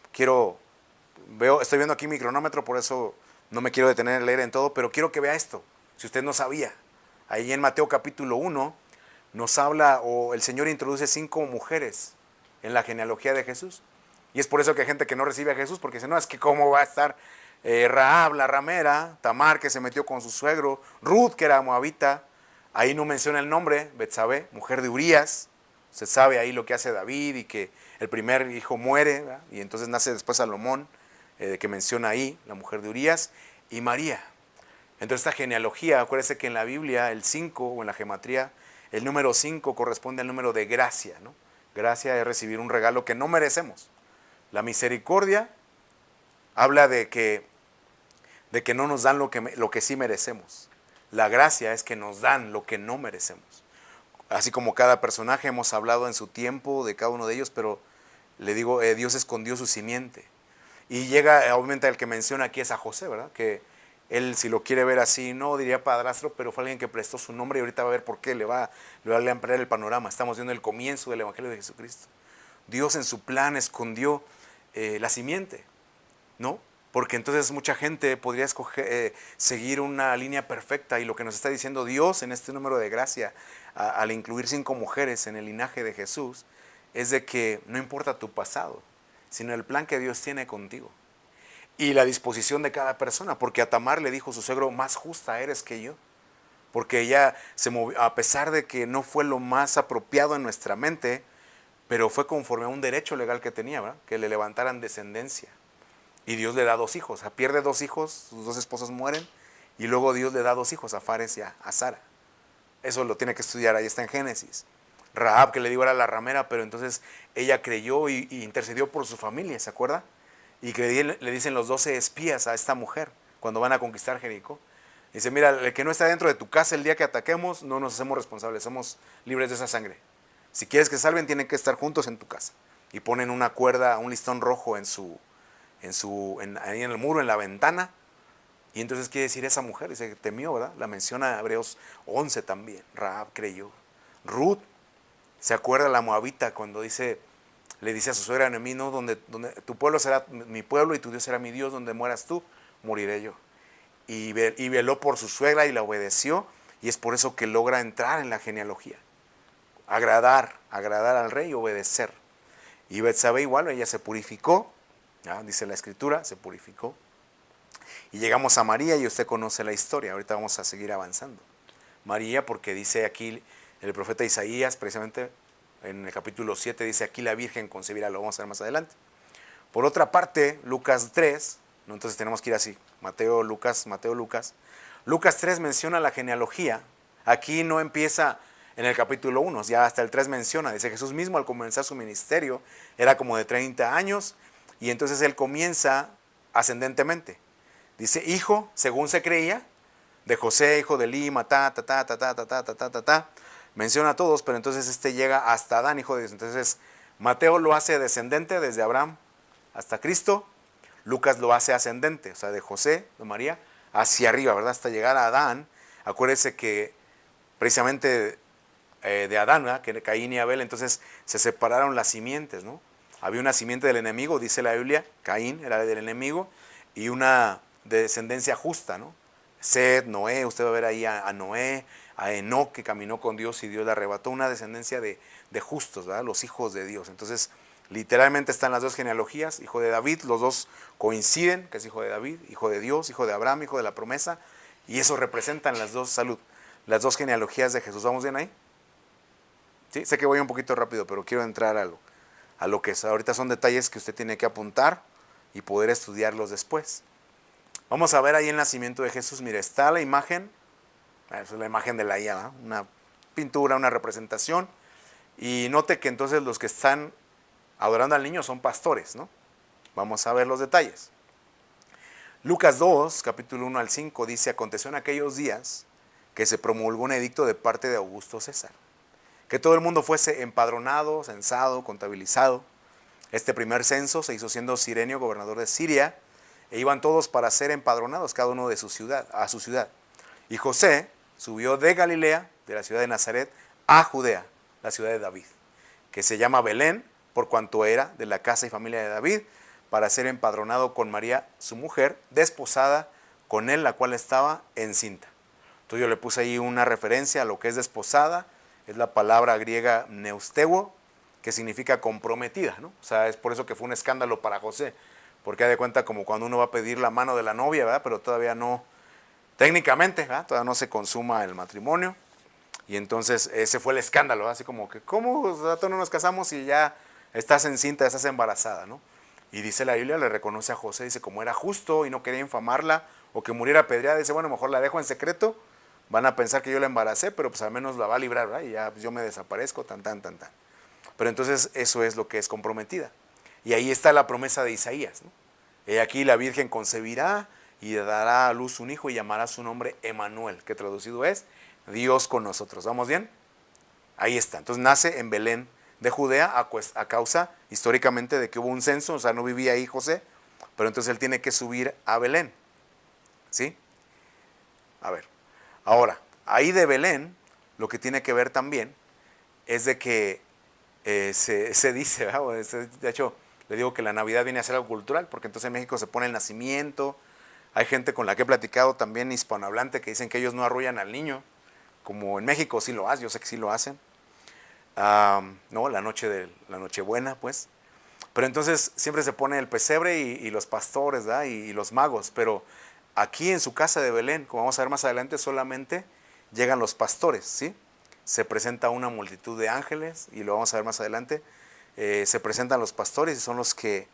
Estoy viendo aquí mi cronómetro, por eso no me quiero detener en leer en todo, pero quiero que vea esto, si usted no sabía. Ahí en Mateo capítulo 1 nos habla, o el Señor introduce 5 mujeres en la genealogía de Jesús. Y es por eso que hay gente que no recibe a Jesús, porque dice, no, es que cómo va a estar Rahab, la ramera, Tamar, que se metió con su suegro, Ruth, que era moabita, ahí no menciona el nombre, Betsabé, mujer de Urías. Se sabe ahí lo que hace David y que el primer hijo muere, ¿verdad? Y entonces nace después Salomón, que menciona ahí, la mujer de Urías, y María. Entonces esta genealogía, acuérdese que en la Biblia el 5 o en la gematría, el número 5 corresponde al número de gracia, ¿no? Gracia es recibir un regalo que no merecemos. La misericordia habla de que no nos dan lo que sí merecemos. La gracia es que nos dan lo que no merecemos. Así como cada personaje hemos hablado en su tiempo de cada uno de ellos, pero le digo, Dios escondió su simiente. Y llega, obviamente, el que menciona aquí es a José, ¿verdad? Que él, si lo quiere ver así, no diría padrastro, pero fue alguien que prestó su nombre y ahorita va a ver por qué, le va a ampliar el panorama. Estamos viendo el comienzo del Evangelio de Jesucristo. Dios en su plan escondió la simiente, ¿no? Porque entonces mucha gente podría seguir una línea perfecta y lo que nos está diciendo Dios en este número de gracia, al incluir 5 mujeres en el linaje de Jesús, es de que no importa tu pasado, sino el plan que Dios tiene contigo y la disposición de cada persona, porque a Tamar le dijo su suegro, más justa eres que yo, porque ella se movió, a pesar de que no fue lo más apropiado en nuestra mente, pero fue conforme a un derecho legal que tenía, ¿verdad? Que le levantaran descendencia. Y Dios le da 2 hijos, o sea, pierde 2 hijos, sus 2 esposas mueren, y luego Dios le da 2 hijos, a Fares y a Sara. Eso lo tiene que estudiar, ahí está en Génesis. Rahab, que le digo era la ramera, pero entonces ella creyó y intercedió por su familia, ¿se acuerda? Y le dicen los 12 espías a esta mujer, cuando van a conquistar Jericó. Dice, mira, el que no está dentro de tu casa el día que ataquemos, no nos hacemos responsables, somos libres de esa sangre. Si quieres que salven, tienen que estar juntos en tu casa. Y ponen una cuerda, un listón rojo ahí en el muro, en la ventana. Y entonces quiere decir esa mujer, dice que temió, ¿verdad? La menciona Hebreos 11 también. Rahab creyó. Ruth, ¿se acuerda la moabita cuando le dice a su suegra Noemí, no, donde tu pueblo será mi pueblo y tu Dios será mi Dios, donde mueras tú, moriré yo? Y veló por su suegra y la obedeció, y es por eso que logra entrar en la genealogía. Agradar al rey y obedecer. Y Betsabé igual, ella se purificó, ¿ya? Dice la escritura, se purificó. Y llegamos a María y usted conoce la historia, ahorita vamos a seguir avanzando. María, porque dice aquí el profeta Isaías, precisamente en el capítulo 7, dice aquí la Virgen concebirá, lo vamos a ver más adelante. Por otra parte, Lucas 3, ¿no? Entonces tenemos que ir así, Mateo, Lucas. Lucas 3 menciona la genealogía, aquí no empieza en el capítulo 1, ya hasta el 3 menciona, dice Jesús mismo al comenzar su ministerio, era como de 30 años, y entonces él comienza ascendentemente. Dice, hijo, según se creía, de José, hijo de Lima, menciona a todos, pero entonces llega hasta Adán, hijo de Dios. Entonces Mateo lo hace descendente desde Abraham hasta Cristo, Lucas lo hace ascendente, o sea, de José, de María, hacia arriba, ¿verdad? Hasta llegar a Adán. Acuérdese que precisamente de Adán, ¿verdad? Que Caín y Abel, entonces se separaron las simientes, ¿no? Había una simiente del enemigo, dice la Biblia, Caín era del enemigo, y una descendencia justa, ¿no? Sed, Noé, usted va a ver ahí a Noé, a Enoc, que caminó con Dios y Dios le arrebató, una descendencia de justos, ¿verdad? Los hijos de Dios. Entonces, literalmente están las dos genealogías, hijo de David, los dos coinciden, que es hijo de David, hijo de Dios, hijo de Abraham, hijo de la promesa, y eso representan las dos, salud, las dos genealogías de Jesús. ¿Vamos bien ahí? ¿Sí? Sé que voy un poquito rápido, pero quiero entrar a lo que es. Ahorita son detalles que usted tiene que apuntar y poder estudiarlos después. Vamos a ver ahí el nacimiento de Jesús. Mire, está la imagen, esa es la imagen de la IA, ¿verdad? Una pintura, una representación. Y note que entonces los que están adorando al niño son pastores, ¿no? Vamos a ver los detalles. Lucas 2, capítulo 1 al 5, dice: aconteció en aquellos días que se promulgó un edicto de parte de Augusto César, que todo el mundo fuese empadronado, censado, contabilizado. Este primer censo se hizo siendo Cirenio gobernador de Siria, e iban todos para ser empadronados, cada uno de su ciudad, a su ciudad. Y José subió de Galilea, de la ciudad de Nazaret, a Judea, la ciudad de David, que se llama Belén, por cuanto era de la casa y familia de David, para ser empadronado con María, su mujer, desposada con él, la cual estaba encinta. Entonces yo le puse ahí una referencia a lo que es desposada, es la palabra griega neusteuo, que significa comprometida, ¿no? O sea, es por eso que fue un escándalo para José, porque da de cuenta como cuando uno va a pedir la mano de la novia, ¿verdad? Pero todavía no, técnicamente, ¿verdad? Todavía no se consuma el matrimonio, y entonces ese fue el escándalo, ¿verdad? Así como que, ¿cómo no nos casamos y ya estás encinta, estás embarazada, ¿no? Y dice la Biblia, le reconoce a José, dice, como era justo y no quería infamarla o que muriera apedreada, dice, bueno, mejor la dejo en secreto, van a pensar que yo la embaracé, pero pues al menos la va a librar, ¿verdad? Y ya pues, yo me desaparezco, tan. Pero entonces eso es lo que es comprometida. Y ahí está la promesa de Isaías, ¿no? He aquí la Virgen concebirá y dará a luz un hijo y llamará su nombre Emanuel, que traducido es Dios con nosotros. ¿Vamos bien? Ahí está. Entonces nace en Belén de Judea a causa históricamente de que hubo un censo, o sea, no vivía ahí José, pero entonces él tiene que subir a Belén. ¿Sí? A ver. Ahora, ahí de Belén, lo que tiene que ver también es de que se dice, ¿verdad? De hecho, le digo que la Navidad viene a ser algo cultural, porque entonces en México se pone el nacimiento. Hay gente con la que he platicado también hispanohablante que dicen que ellos no arrullan al niño, como en México sí lo hacen, yo sé que sí lo hacen. No, la Nochebuena, pues. Pero entonces siempre se pone el pesebre y los pastores, ¿verdad? Y los magos, pero aquí en su casa de Belén, como vamos a ver más adelante, solamente llegan los pastores, ¿sí? Se presenta una multitud de ángeles, y lo vamos a ver más adelante, se presentan los pastores y son los que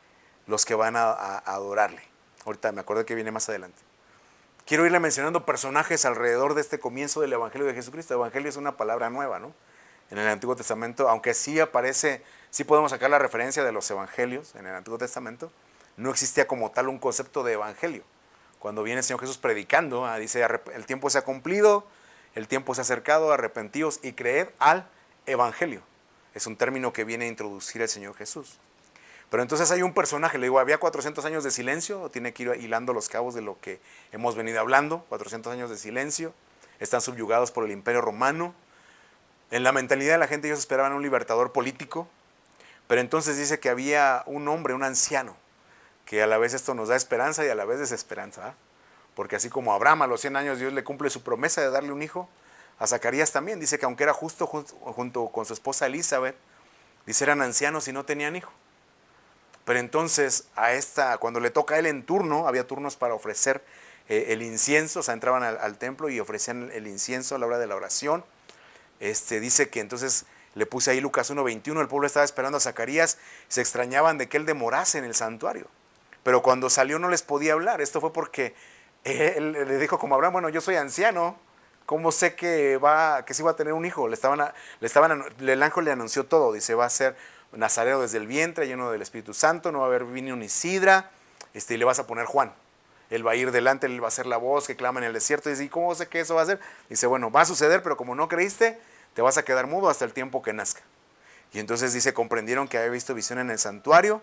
van a adorarle. Ahorita me acuerdo que viene más adelante. Quiero irle mencionando personajes alrededor de este comienzo del Evangelio de Jesucristo. Evangelio es una palabra nueva, ¿no? En el Antiguo Testamento, aunque sí aparece, sí podemos sacar la referencia de los evangelios en el Antiguo Testamento, no existía como tal un concepto de evangelio. Cuando viene el Señor Jesús predicando, dice, el tiempo se ha cumplido, el tiempo se ha acercado, arrepentíos y creed al evangelio. Es un término que viene a introducir el Señor Jesús. Pero entonces hay un personaje, le digo, había 400 años de silencio, tiene que ir hilando los cabos de lo que hemos venido hablando, 400 años de silencio, están subyugados por el Imperio Romano. En la mentalidad de la gente ellos esperaban un libertador político, pero entonces dice que había un hombre, un anciano, que a la vez esto nos da esperanza y a la vez desesperanza, ¿eh? Porque así como a Abraham a los 100 años Dios le cumple su promesa de darle un hijo, a Zacarías también dice que aunque era justo junto con su esposa Elizabeth, dice eran ancianos y no tenían hijo. Pero entonces cuando le toca a él en turno, había turnos para ofrecer el incienso, o sea, entraban al templo y ofrecían el incienso a la hora de la oración. Dice que entonces le puse ahí Lucas 1:21, el pueblo estaba esperando a Zacarías, se extrañaban de que él demorase en el santuario, pero cuando salió no les podía hablar. Esto fue porque él le dijo como Abraham, bueno, yo soy anciano, ¿cómo sé que sí va a tener un hijo? El ángel le anunció todo, dice, va a ser nazareo desde el vientre, lleno del Espíritu Santo, no va a haber vino ni sidra, y le vas a poner Juan. Él va a ir delante, él va a ser la voz que clama en el desierto. Y dice, ¿y cómo sé que eso va a ser? Dice, bueno, va a suceder, pero como no creíste, te vas a quedar mudo hasta el tiempo que nazca. Y entonces dice, comprendieron que había visto visión en el santuario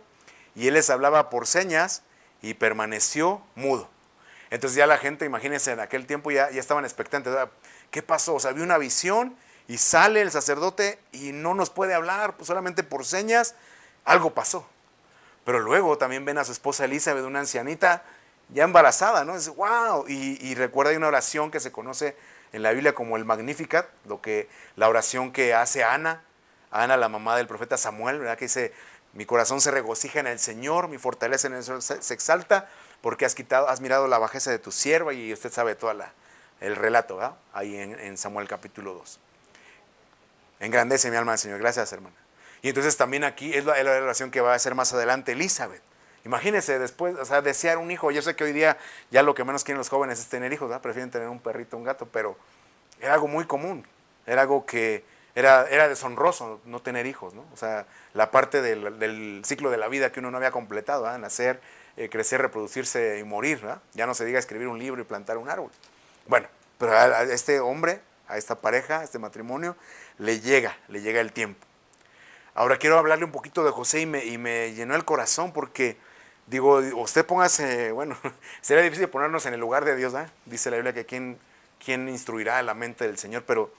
y él les hablaba por señas y permaneció mudo. Entonces ya la gente, imagínense, en aquel tiempo ya estaban expectantes. ¿Qué pasó? O sea, vio una visión y sale el sacerdote y no nos puede hablar, pues solamente por señas, algo pasó. Pero luego también ven a su esposa Elizabeth, una ancianita ya embarazada, ¿no? Es wow. Y recuerda, hay una oración que se conoce en la Biblia como el Magnificat, la oración que hace Ana, la mamá del profeta Samuel, ¿verdad? Que dice: mi corazón se regocija en el Señor, mi fortaleza en el Señor se exalta, porque has mirado la bajeza de tu sierva. Y usted sabe todo el relato, ¿verdad? Ahí en Samuel capítulo 2. Engrandece mi alma al Señor. Gracias, hermana. Y entonces también aquí es la oración que va a hacer más adelante Elizabeth. Imagínense después, o sea, desear un hijo. Yo sé que hoy día ya lo que menos quieren los jóvenes es tener hijos, ¿verdad? Prefieren tener un perrito, un gato, pero era algo muy común. Era algo que era deshonroso no tener hijos, ¿no? O sea, la parte del ciclo de la vida que uno no había completado, ¿verdad? Nacer, crecer, reproducirse y morir, ¿verdad? Ya no se diga escribir un libro y plantar un árbol. Bueno, pero a este hombre, a esta pareja, a este matrimonio, le llega el tiempo. Ahora quiero hablarle un poquito de José y me llenó el corazón porque, digo, usted póngase, bueno, sería difícil ponernos en el lugar de Dios, ¿eh? Dice la Biblia que quién instruirá la mente del Señor, pero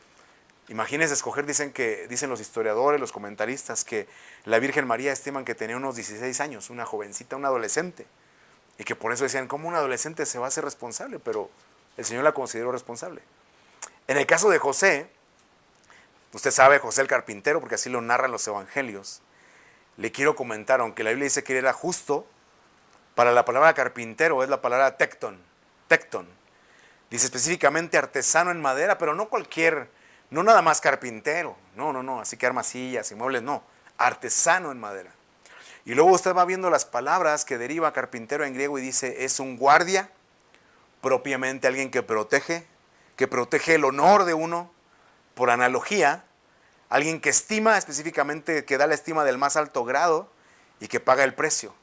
imagínense escoger, dicen los historiadores, los comentaristas, que la Virgen María estiman que tenía unos 16 años, una jovencita, una adolescente, y que por eso decían, ¿cómo un adolescente se va a hacer responsable? Pero el Señor la consideró responsable. En el caso de José, usted sabe, José el carpintero, porque así lo narran los evangelios. Le quiero comentar, aunque la Biblia dice que él era justo, para la palabra carpintero es la palabra tecton. Dice específicamente artesano en madera, pero no nada más carpintero. No, así que armas sillas y muebles, no. Artesano en madera. Y luego usted va viendo las palabras que deriva carpintero en griego y dice, es un guardia, propiamente alguien que protege el honor de uno. Por analogía, alguien que estima, específicamente que da la estima del más alto grado y que paga el precio.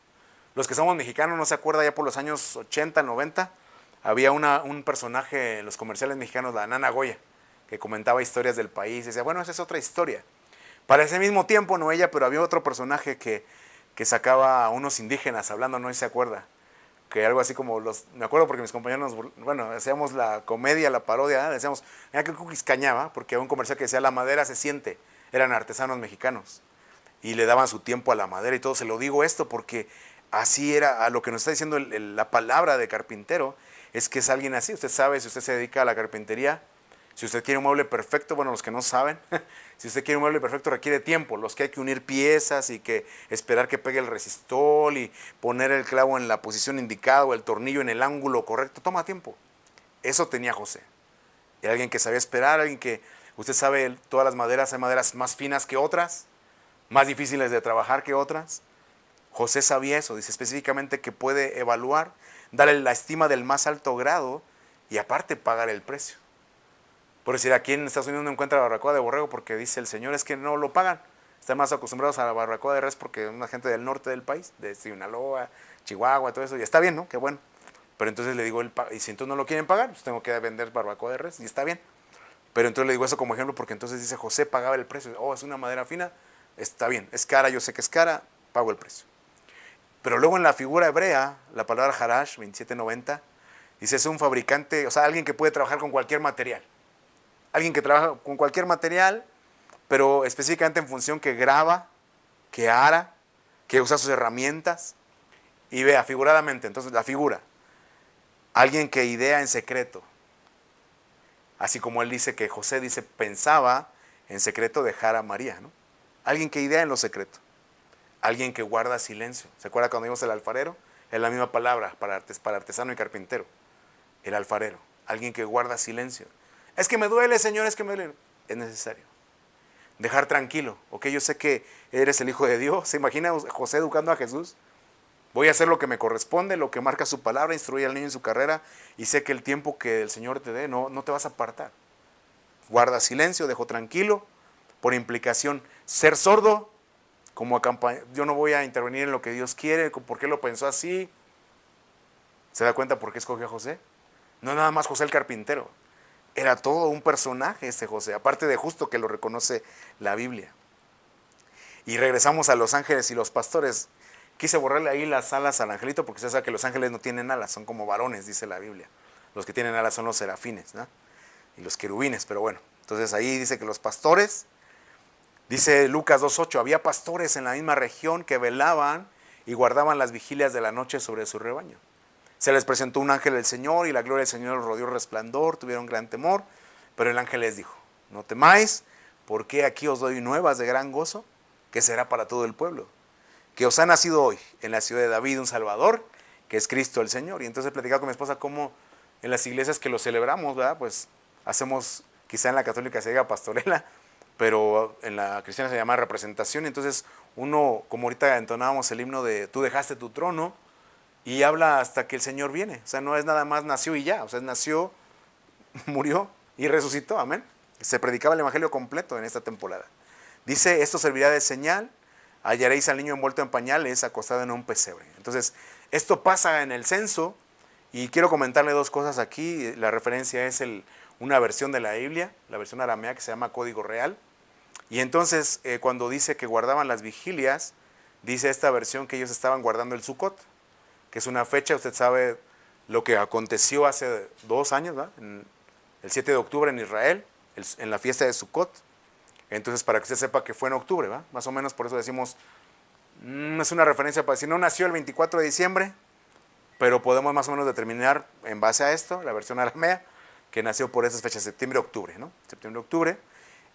Los que somos mexicanos, ¿no se acuerda? Ya por los años 80, 90, había un personaje en los comerciales mexicanos, la Nana Goya, que comentaba historias del país. Decía, bueno, esa es otra historia. Para ese mismo tiempo, no ella, pero había otro personaje que sacaba a unos indígenas hablando, no sé si se acuerda. Que algo así como me acuerdo porque mis compañeros, hacíamos la comedia, la parodia, decíamos, mira que cookies cañaba, porque había un comercial que decía, la madera se siente, eran artesanos mexicanos, y le daban su tiempo a la madera y todo. Se lo digo esto porque así era, a lo que nos está diciendo la palabra de carpintero, es que es alguien así. Usted sabe, si usted se dedica a la carpintería, si usted quiere un mueble perfecto, bueno, los que no saben, si usted quiere un mueble perfecto requiere tiempo, los que hay que unir piezas y que esperar que pegue el resistol y poner el clavo en la posición indicada o el tornillo en el ángulo correcto, toma tiempo. Eso tenía José. Era alguien que sabía esperar, alguien que, usted sabe, todas las maderas, hay maderas más finas que otras, más difíciles de trabajar que otras. José sabía eso, dice específicamente que puede evaluar, darle la estima del más alto grado y aparte pagar el precio. Por decir, aquí en Estados Unidos no encuentra barbacoa de borrego porque dice el Señor es que no lo pagan. Están más acostumbrados a la barbacoa de res porque es una gente del norte del país, de Sinaloa, Chihuahua, todo eso. Y está bien, ¿no? Qué bueno. Pero entonces le digo, y si entonces no lo quieren pagar, pues tengo que vender barbacoa de res y está bien. Pero entonces le digo eso como ejemplo porque entonces dice, José pagaba el precio. Oh, es una madera fina, está bien. Es cara, yo sé que es cara, pago el precio. Pero luego en la figura hebrea, la palabra harash, 2790, dice, es un fabricante, o sea, alguien que puede trabajar con cualquier material. Alguien que trabaja con cualquier material, pero específicamente en función que graba, que ara, que usa sus herramientas. Y vea, figuradamente, entonces la figura. Alguien que idea en secreto. Así como él dice que José dice, pensaba en secreto dejar a María, ¿no? Alguien que idea en lo secreto. Alguien que guarda silencio. ¿Se acuerda cuando vimos el alfarero? Es la misma palabra para artesano y carpintero. El alfarero. Alguien que guarda silencio. Es que me duele, Señor, es que me duele. Es necesario. Dejar tranquilo. Ok, yo sé que eres el Hijo de Dios. ¿Se imagina José educando a Jesús? Voy a hacer lo que me corresponde, lo que marca su palabra, instruir al niño en su carrera y sé que el tiempo que el Señor te dé no te vas a apartar. Guarda silencio, dejo tranquilo. Por implicación, ser sordo, como yo no voy a intervenir en lo que Dios quiere, por qué lo pensó así. ¿Se da cuenta por qué escogió a José? No nada más José el carpintero. Era todo un personaje este José, aparte de justo que lo reconoce la Biblia. Y regresamos a los ángeles y los pastores. Quise borrarle ahí las alas al angelito porque usted sabe que los ángeles no tienen alas, son como varones, dice la Biblia. Los que tienen alas son los serafines, ¿no? Y los querubines, pero bueno. Entonces ahí dice que los pastores, dice Lucas 2:8, había pastores en la misma región que velaban y guardaban las vigilias de la noche sobre su rebaño. Se les presentó un ángel del Señor y la gloria del Señor los rodeó resplandor, tuvieron gran temor, pero el ángel les dijo, no temáis, porque aquí os doy nuevas de gran gozo, que será para todo el pueblo, que os ha nacido hoy en la ciudad de David un Salvador, que es Cristo el Señor. Y entonces he platicado con mi esposa cómo en las iglesias que lo celebramos, ¿verdad? Pues hacemos, quizá en la católica se diga pastorela, pero en la cristiana se llama representación. Y entonces uno, como ahorita entonábamos el himno de tú dejaste tu trono, y habla hasta que el Señor viene. O sea, no es nada más nació y ya. O sea, nació, murió y resucitó. Amén. Se predicaba el evangelio completo en esta temporada. Dice, esto servirá de señal. Hallaréis al niño envuelto en pañales, acostado en un pesebre. Entonces, esto pasa en el censo. Y quiero comentarle dos cosas aquí. La referencia es una versión de la Biblia, la versión aramea que se llama Código Real. Y entonces, cuando dice que guardaban las vigilias, dice esta versión que ellos estaban guardando el Sucot, que es una fecha, usted sabe lo que aconteció hace 2 años, ¿verdad? El 7 de octubre en Israel, en la fiesta de Sucot. Entonces, para que usted sepa que fue en octubre, ¿verdad? Más o menos por eso decimos, es una referencia para decir, no nació el 24 de diciembre, pero podemos más o menos determinar en base a esto, la versión aramea, que nació por esas fechas, septiembre-octubre, ¿no? Septiembre-octubre.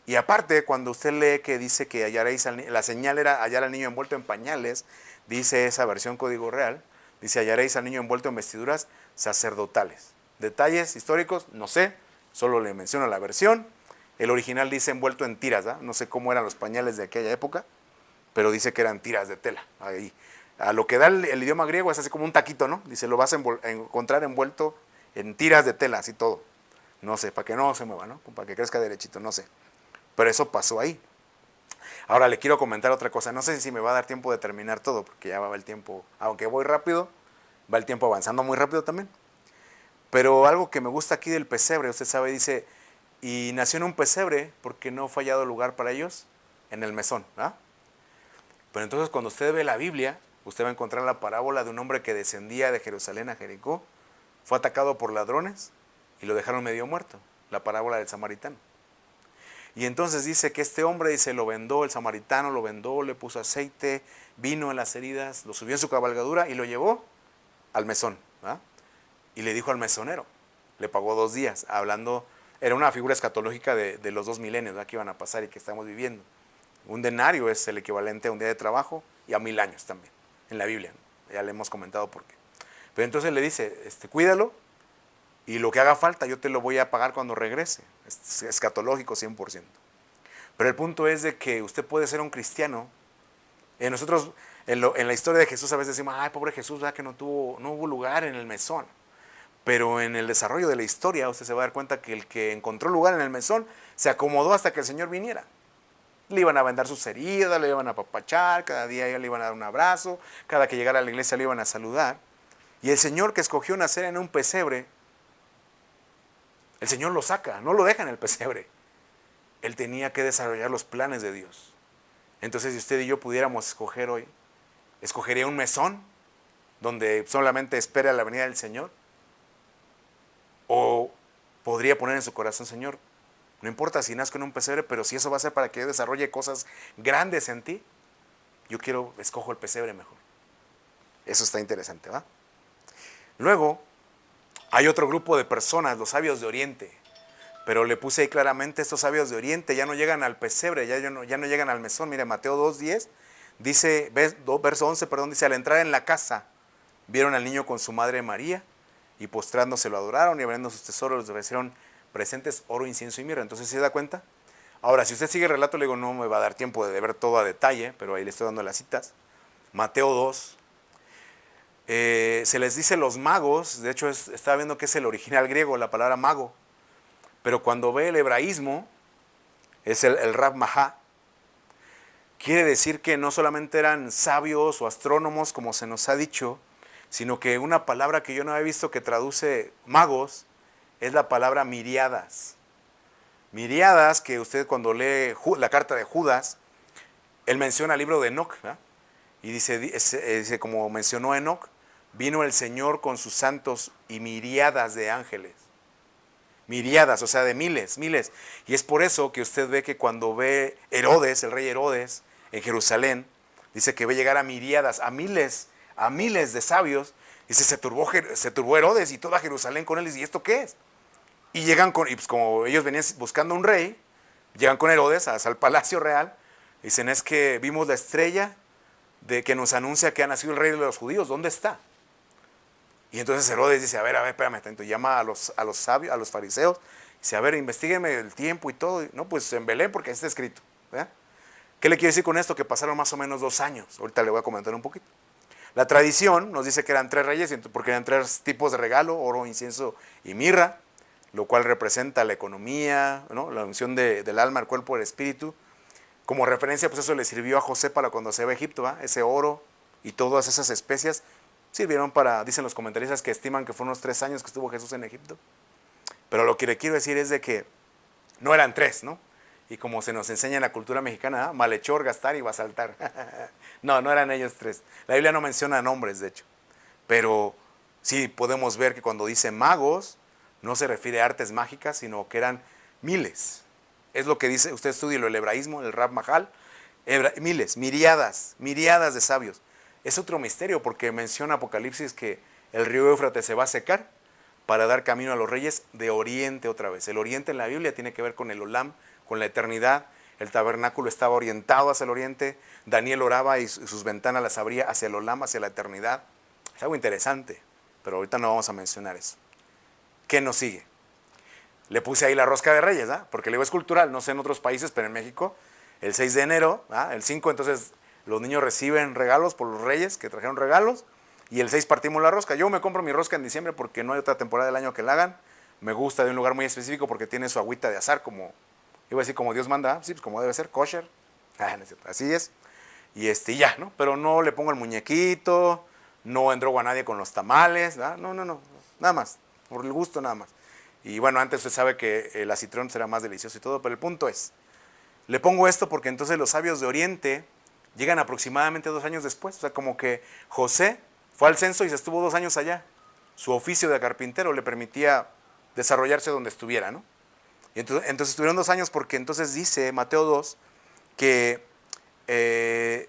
Y aparte, cuando usted lee que dice que hallaréis la señal era hallar al niño envuelto en pañales, dice esa versión Código Real, dice, hallaréis al niño envuelto en vestiduras sacerdotales. Detalles históricos, no sé, solo le menciono la versión. El original dice envuelto en tiras, ¿verdad? No sé cómo eran los pañales de aquella época, pero dice que eran tiras de tela. Ahí. A lo que da el idioma griego es así como un taquito, ¿no? Dice, lo vas a encontrar envuelto en tiras de tela, así todo. No sé, para que no se mueva, ¿no? Para que crezca derechito, no sé. Pero eso pasó ahí. Ahora le quiero comentar otra cosa. No sé si me va a dar tiempo de terminar todo, porque ya va el tiempo, aunque voy rápido, va el tiempo avanzando muy rápido también. Pero algo que me gusta aquí del pesebre, usted sabe, dice, y nació en un pesebre porque no fue hallado lugar para ellos en el mesón, ¿verdad? Pero entonces cuando usted ve la Biblia, usted va a encontrar la parábola de un hombre que descendía de Jerusalén a Jericó, fue atacado por ladrones y lo dejaron medio muerto, la parábola del samaritano. Y entonces dice que este hombre, dice, lo vendó, el samaritano lo vendó, le puso aceite, vino en las heridas, lo subió en su cabalgadura y lo llevó al mesón, ¿verdad? Y le dijo al mesonero, le pagó 2 días, hablando, era una figura escatológica de los 2 milenios, ¿verdad? Que iban a pasar y que estamos viviendo. Un denario es el equivalente a un día de trabajo y a 1000 años también, en la Biblia, ¿no? Ya le hemos comentado por qué. Pero entonces le dice, cuídalo y lo que haga falta yo te lo voy a pagar cuando regrese. Es escatológico 100%. Pero el punto es de que usted puede ser un cristiano. Nosotros en la historia de Jesús a veces decimos, ay, pobre Jesús, ¿verdad? Que no hubo lugar en el mesón. Pero en el desarrollo de la historia usted se va a dar cuenta que el que encontró lugar en el mesón se acomodó hasta que el Señor viniera. Le iban a vendar sus heridas, le iban a apapachar, cada día le iban a dar un abrazo, cada que llegara a la iglesia le iban a saludar. Y el Señor que escogió nacer en un pesebre, el Señor lo saca, no lo deja en el pesebre. Él tenía que desarrollar los planes de Dios. Entonces, si usted y yo pudiéramos escoger hoy, ¿escogería un mesón donde solamente espera la venida del Señor? ¿O podría poner en su corazón, Señor, no importa si nazco en un pesebre, pero si eso va a ser para que yo desarrolle cosas grandes en ti, yo escojo el pesebre mejor? Eso está interesante, ¿va? Luego, hay otro grupo de personas, los sabios de Oriente. Pero le puse ahí claramente, estos sabios de Oriente ya no llegan al pesebre, ya no llegan al mesón. Mire, Mateo 2:10, dice, verso 11, dice, al entrar en la casa, vieron al niño con su madre María, y postrándose lo adoraron, y abriendo sus tesoros les ofrecieron presentes, oro, incienso y mirra. Entonces, ¿se da cuenta? Ahora, si usted sigue el relato, le digo, no me va a dar tiempo de ver todo a detalle, pero ahí le estoy dando las citas. Mateo 2. Se les dice los magos, de hecho estaba viendo que es el original griego, la palabra mago, pero cuando ve el hebraísmo, es el Rav Mahá, quiere decir que no solamente eran sabios o astrónomos, como se nos ha dicho, sino que una palabra que yo no había visto que traduce magos, es la palabra miriadas. Miriadas, que usted cuando lee la carta de Judas, él menciona el libro de Enoc, ¿verdad? Y dice, como mencionó Enoc, vino el Señor con sus santos y miriadas de ángeles. Miriadas, o sea, de miles, miles. Y es por eso que usted ve que cuando ve Herodes, el rey Herodes, en Jerusalén, dice que ve llegar a miriadas, a miles de sabios. Dice, se turbó Herodes y toda Jerusalén con él. Y dice, ¿y esto qué es? Y llegan y pues como ellos venían buscando un rey, llegan con Herodes hasta el palacio real. Dicen, es que vimos la estrella de que nos anuncia que ha nacido el rey de los judíos. ¿Dónde está? Y entonces Herodes dice, a ver, espérame tanto. Llama a los sabios, a los fariseos. Dice, a ver, investígueme el tiempo y todo. No, pues en Belén, porque ahí está escrito. ¿Verdad? ¿Qué le quiero decir con esto? Que pasaron más o menos 2 años. Ahorita le voy a comentar un poquito. La tradición nos dice que eran 3 reyes, porque eran 3 tipos de regalo, oro, incienso y mirra, lo cual representa la economía, ¿no? La unción del alma, el cuerpo, el espíritu. Como referencia, pues eso le sirvió a José para cuando se va a Egipto, ¿va? Ese oro y todas esas especias sirvieron para, dicen los comentaristas que estiman que fueron unos 3 años que estuvo Jesús en Egipto. Pero lo que le quiero decir es de que no eran 3, ¿no? Y como se nos enseña en la cultura mexicana, malhechor, gastar y basaltar. No, no eran ellos 3. La Biblia no menciona nombres, de hecho. Pero sí podemos ver que cuando dice magos, no se refiere a artes mágicas, sino que eran miles. Es lo que dice, usted estudia el hebraísmo, el Rab Mahal, miles, miriadas de sabios. Es otro misterio porque menciona Apocalipsis que el río Éufrates se va a secar para dar camino a los reyes de oriente otra vez. El oriente en la Biblia tiene que ver con el Olam, con la eternidad. El tabernáculo estaba orientado hacia el oriente. Daniel oraba y sus ventanas las abría hacia el Olam, hacia la eternidad. Es algo interesante, pero ahorita no vamos a mencionar eso. ¿Qué nos sigue? Le puse ahí la rosca de reyes, ¿ah? Porque le digo es cultural, no sé en otros países, pero en México, el 6 de enero, ¿ah? El 5, entonces los niños reciben regalos por los reyes que trajeron regalos, y el 6 partimos la rosca. Yo me compro mi rosca en diciembre porque no hay otra temporada del año que la hagan. Me gusta de un lugar muy específico porque tiene su agüita de azar, como, iba a decir como Dios manda, sí, pues como debe ser, kosher. No es cierto, así es. Y ya, ¿no? Pero no le pongo el muñequito, no endrogo a nadie con los tamales, ¿verdad? No, nada más, por el gusto nada más. Y bueno, antes usted sabe que el acitrón será más delicioso y todo, pero el punto es, le pongo esto porque entonces los sabios de Oriente llegan aproximadamente 2 años después. O sea, como que José fue al censo y se estuvo 2 años allá. Su oficio de carpintero le permitía desarrollarse donde estuviera, ¿no? Y entonces estuvieron 2 años porque entonces dice Mateo 2 que el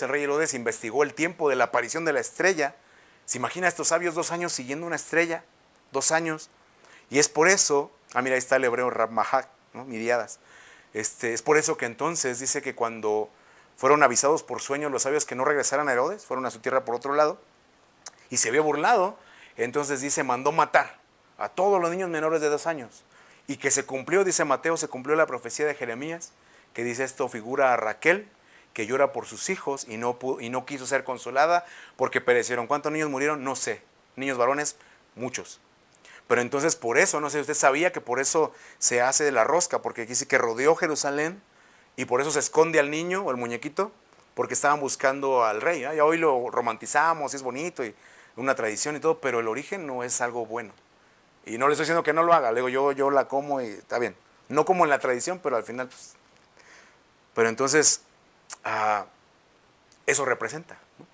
rey Herodes investigó el tiempo de la aparición de la estrella. ¿Se imagina a estos sabios 2 años siguiendo una estrella? 2 años. Y es por eso, mira, ahí está el hebreo Rab Mahak, ¿no? Miriadas. Es por eso que entonces dice que cuando fueron avisados por sueño los sabios que no regresaran a Herodes, fueron a su tierra por otro lado, y se había burlado, entonces dice, mandó matar a todos los niños menores de 2 años. Y que se cumplió, dice Mateo, se cumplió la profecía de Jeremías, que dice esto figura a Raquel, que llora por sus hijos y no quiso ser consolada porque perecieron. ¿Cuántos niños murieron? No sé. Niños varones, muchos. Pero entonces por eso, no sé, usted sabía que por eso se hace de la rosca, porque aquí dice que rodeó Jerusalén y por eso se esconde al niño o al muñequito, porque estaban buscando al rey. Ya hoy lo romantizamos, es bonito y una tradición y todo, pero el origen no es algo bueno. Y no le estoy diciendo que no lo haga, le digo yo la como y está bien. No como en la tradición, pero al final, pues. Pero entonces, eso representa, ¿no?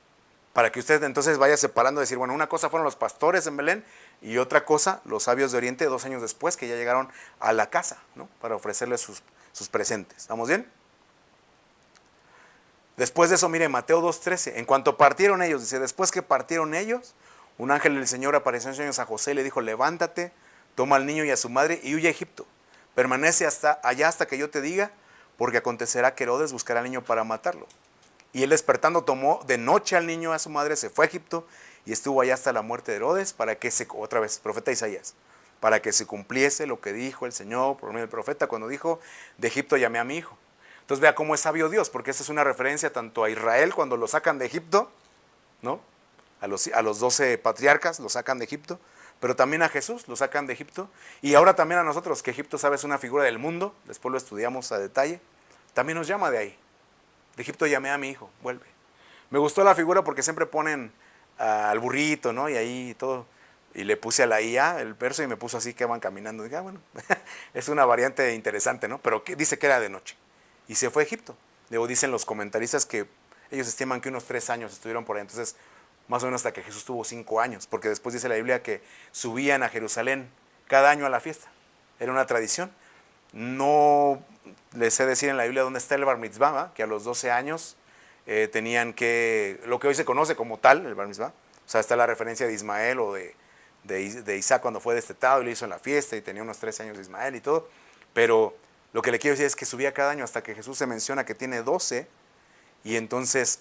Para que usted entonces vaya separando, decir, bueno, una cosa fueron los pastores en Belén y otra cosa, los sabios de Oriente 2 años después que ya llegaron a la casa, ¿no? Para ofrecerles sus presentes. ¿Estamos bien? Después de eso, mire, Mateo 2:13, en cuanto partieron ellos, dice, después que partieron ellos, un ángel del Señor apareció en sueños a José y le dijo, levántate, toma al niño y a su madre y huye a Egipto. Permanece allá hasta que yo te diga, porque acontecerá que Herodes buscará al niño para matarlo. Y él despertando tomó de noche al niño y a su madre, se fue a Egipto y estuvo allá hasta la muerte de Herodes, otra vez, profeta Isaías, para que se cumpliese lo que dijo el Señor por medio del profeta cuando dijo, de Egipto llamé a mi hijo. Entonces vea cómo es sabio Dios, porque esta es una referencia tanto a Israel cuando lo sacan de Egipto, ¿no? A los 12 patriarcas lo sacan de Egipto, pero también a Jesús lo sacan de Egipto, y ahora también a nosotros, que Egipto, sabes, es una figura del mundo, después lo estudiamos a detalle, también nos llama de ahí. De Egipto llamé a mi hijo, vuelve. Me gustó la figura porque siempre ponen al burrito, ¿no? Y ahí todo, y le puse a la IA el verso y me puso así que van caminando. Dije, bueno, es una variante interesante, ¿no? Pero dice que era de noche. Y se fue a Egipto. Luego dicen los comentaristas que ellos estiman que unos 3 años estuvieron por ahí, entonces más o menos hasta que Jesús tuvo 5 años, porque después dice la Biblia que subían a Jerusalén cada año a la fiesta, era una tradición. No les sé decir en la Biblia dónde está el bar mitzvah, ¿va? Que a los 12 años tenían que, lo que hoy se conoce como tal, el bar mitzvah, o sea, está la referencia de Ismael o de Isaac cuando fue destetado y le hizo en la fiesta y tenía unos 13 años de Ismael y todo, pero lo que le quiero decir es que subía cada año hasta que Jesús se menciona que tiene 12 y entonces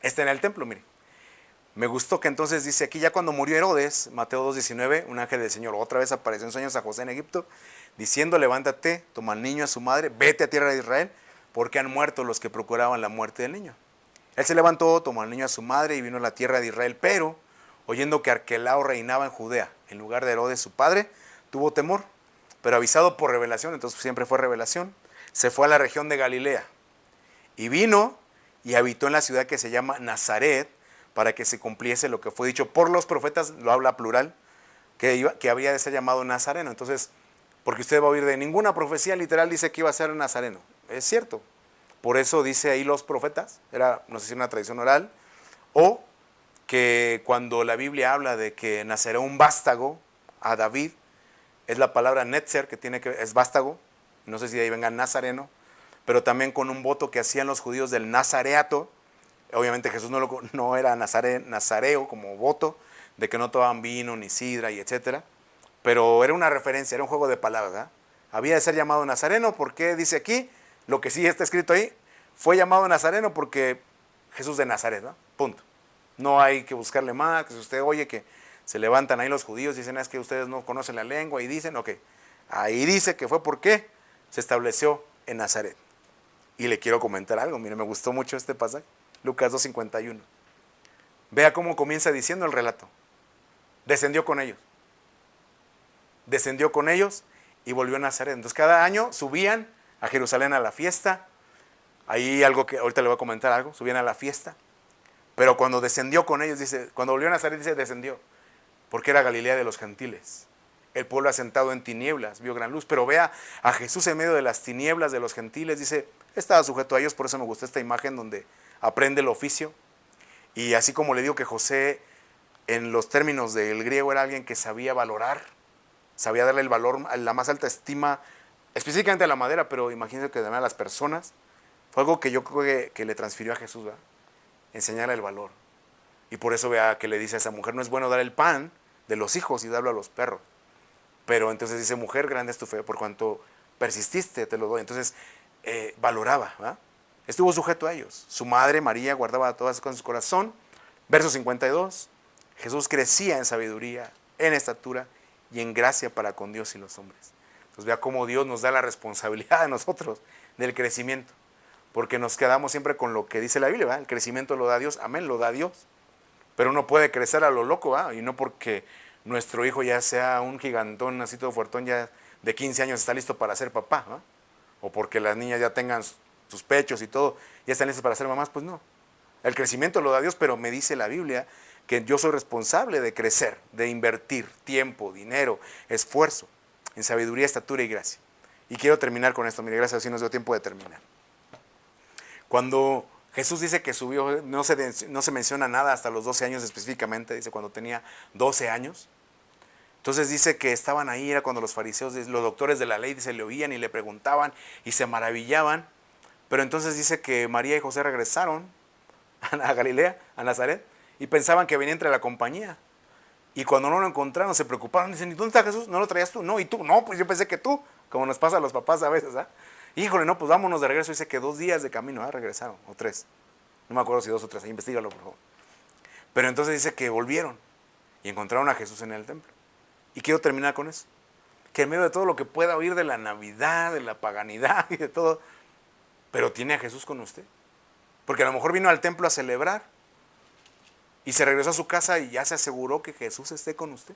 está en el templo, mire. Me gustó que entonces dice aquí, ya cuando murió Herodes, Mateo 2:19, un ángel del Señor otra vez apareció en sueños a José en Egipto, diciendo, levántate, toma al niño a su madre, vete a tierra de Israel, porque han muerto los que procuraban la muerte del niño. Él se levantó, tomó al niño a su madre y vino a la tierra de Israel, pero oyendo que Arquelao reinaba en Judea, en lugar de Herodes su padre, tuvo temor, pero avisado por revelación, entonces siempre fue revelación, se fue a la región de Galilea y vino y habitó en la ciudad que se llama Nazaret, para que se cumpliese lo que fue dicho por los profetas, lo habla plural, que habría de ser llamado Nazareno. Entonces, porque usted va a oír de ninguna profecía literal dice que iba a ser Nazareno. Es cierto. Por eso dice ahí los profetas, era, no sé si una tradición oral, o que cuando la Biblia habla de que nacerá un vástago a David, es la palabra netzer, es vástago, no sé si de ahí venga Nazareno, pero también con un voto que hacían los judíos del nazareato. Obviamente Jesús no era nazareo como voto, de que no tomaban vino ni sidra y etcétera, pero era una referencia, era un juego de palabras, ¿verdad? Había de ser llamado Nazareno porque dice aquí, lo que sí está escrito ahí, fue llamado Nazareno porque Jesús de Nazaret, ¿no? Punto. No hay que buscarle más, que si usted oye que se levantan ahí los judíos y dicen, es que ustedes no conocen la lengua y dicen, ok, ahí dice que fue porque se estableció en Nazaret. Y le quiero comentar algo, mire, me gustó mucho este pasaje. Lucas 2:51. Vea cómo comienza diciendo el relato. Descendió con ellos. Descendió con ellos y volvió a Nazaret. Entonces cada año subían a Jerusalén a la fiesta. Ahí algo que ahorita le voy a comentar algo. Subían a la fiesta. Pero cuando descendió con ellos, dice, cuando volvió a Nazaret, dice descendió. Porque era Galilea de los gentiles. El pueblo asentado en tinieblas vio gran luz. Pero vea a Jesús en medio de las tinieblas de los gentiles. Dice, estaba sujeto a ellos. Por eso me gustó esta imagen donde aprende el oficio, y así como le digo que José en los términos del griego era alguien que sabía valorar, sabía darle el valor, la más alta estima, específicamente a la madera, pero imagínense que también a las personas, fue algo que yo creo que le transfirió a Jesús, ¿verdad? Enseñarle el valor, y por eso vea que le dice a esa mujer, no es bueno dar el pan de los hijos y darlo a los perros, pero entonces dice, mujer, grande es tu fe, por cuanto persististe, te lo doy. Entonces valoraba, ¿verdad? Estuvo sujeto a ellos. Su madre, María, guardaba todas las cosas en su corazón. Verso 52. Jesús crecía en sabiduría, en estatura y en gracia para con Dios y los hombres. Entonces vea cómo Dios nos da la responsabilidad a nosotros del crecimiento. Porque nos quedamos siempre con lo que dice la Biblia, ¿verdad? El crecimiento lo da Dios. Amén, lo da Dios. Pero uno puede crecer a lo loco, ¿verdad? Y no porque nuestro hijo ya sea un gigantón, así todo fuertón, ya de 15 años está listo para ser papá, ¿verdad? O porque las niñas ya tengan sus pechos y todo, ya están listos para ser mamás, pues no. El crecimiento lo da Dios, pero me dice la Biblia que yo soy responsable de crecer, de invertir tiempo, dinero, esfuerzo, en sabiduría, estatura y gracia. Y quiero terminar con esto, mire, gracias, si nos dio tiempo de terminar. Cuando Jesús dice que subió, no se menciona nada hasta los 12 años específicamente, dice cuando tenía 12 años. Entonces dice que estaban ahí, era cuando los fariseos, los doctores de la ley, se le oían y le preguntaban y se maravillaban. Pero entonces dice que María y José regresaron a Galilea, a Nazaret, y pensaban que venía entre la compañía. Y cuando no lo encontraron, se preocuparon. Dicen, ¿y dónde está Jesús? ¿No lo traías tú? No, ¿y tú? No, pues yo pensé que tú, como nos pasa a los papás a veces, ¿ah? Híjole, no, pues vámonos de regreso. Dice que 2 días de camino, regresaron, o 3. No me acuerdo si 2 o 3, investígalo, por favor. Pero entonces dice que volvieron y encontraron a Jesús en el templo. Y quiero terminar con eso. Que en medio de todo lo que pueda oír de la Navidad, de la paganidad y de todo, pero tiene a Jesús con usted. Porque a lo mejor vino al templo a celebrar y se regresó a su casa y ya se aseguró que Jesús esté con usted.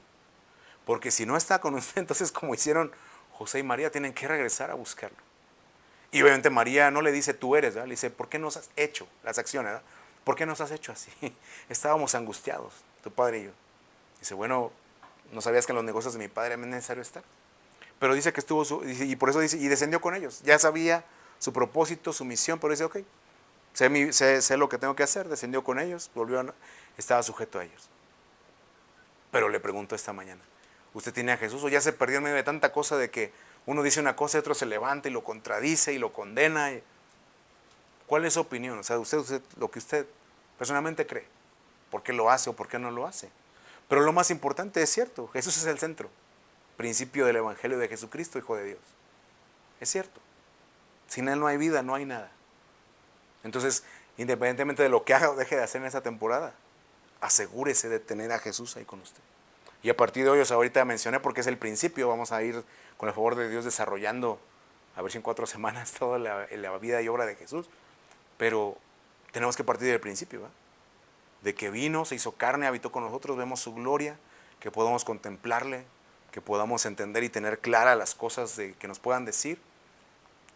Porque si no está con usted, entonces como hicieron José y María, tienen que regresar a buscarlo. Y obviamente María no le dice tú eres, ¿verdad? Le dice, ¿por qué nos has hecho las acciones? ¿Verdad? ¿Por qué nos has hecho así? Estábamos angustiados, tu padre y yo. Dice, bueno, ¿no sabías que en los negocios de mi padre es necesario estar? Pero dice que estuvo, y por eso dice, y descendió con ellos. Ya sabía su propósito, su misión, pero dice, ok, sé lo que tengo que hacer, descendió con ellos, estaba sujeto a ellos. Pero le pregunto esta mañana, ¿usted tiene a Jesús o ya se perdió en medio de tanta cosa de que uno dice una cosa y otro se levanta y lo contradice y lo condena? ¿Cuál es su opinión? O sea, usted lo que usted personalmente cree, ¿por qué lo hace o por qué no lo hace? Pero lo más importante es cierto, Jesús es el centro, principio del Evangelio de Jesucristo, Hijo de Dios. Es cierto. Sin Él no hay vida, no hay nada. Entonces, independientemente de lo que haga o deje de hacer en esta temporada, asegúrese de tener a Jesús ahí con usted. Y a partir de hoy, ahorita mencioné porque es el principio, vamos a ir con el favor de Dios desarrollando, a ver si en 4 semanas, toda la vida y obra de Jesús. Pero tenemos que partir del principio, ¿va? De que vino, se hizo carne, habitó con nosotros, vemos su gloria, que podamos contemplarle, que podamos entender y tener claras las cosas que nos puedan decir.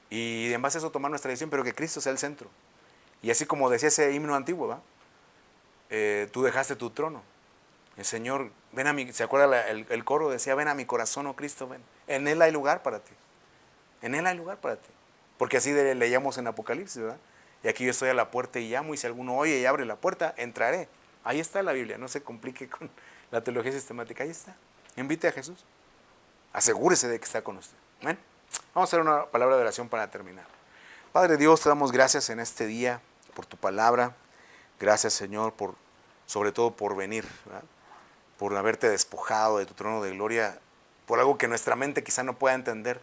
Y en base a eso tomar nuestra decisión, pero que Cristo sea el centro. Y así como decía ese himno antiguo, ¿va? Tú dejaste tu trono. El Señor, ven a mi, ¿se acuerda el coro? Decía, ven a mi corazón, oh Cristo, ven. En Él hay lugar para ti. En Él hay lugar para ti. Porque así leíamos en Apocalipsis, ¿verdad? Y aquí yo estoy a la puerta y llamo, y si alguno oye y abre la puerta, entraré. Ahí está la Biblia, no se complique con la teología sistemática, ahí está. Invite a Jesús. Asegúrese de que está con usted. ¿Ven? Vamos a hacer una palabra de oración para terminar. Padre Dios, te damos gracias en este día por tu palabra. Gracias, Señor, sobre todo por venir, ¿verdad? Por haberte despojado de tu trono de gloria, por algo que nuestra mente quizá no pueda entender.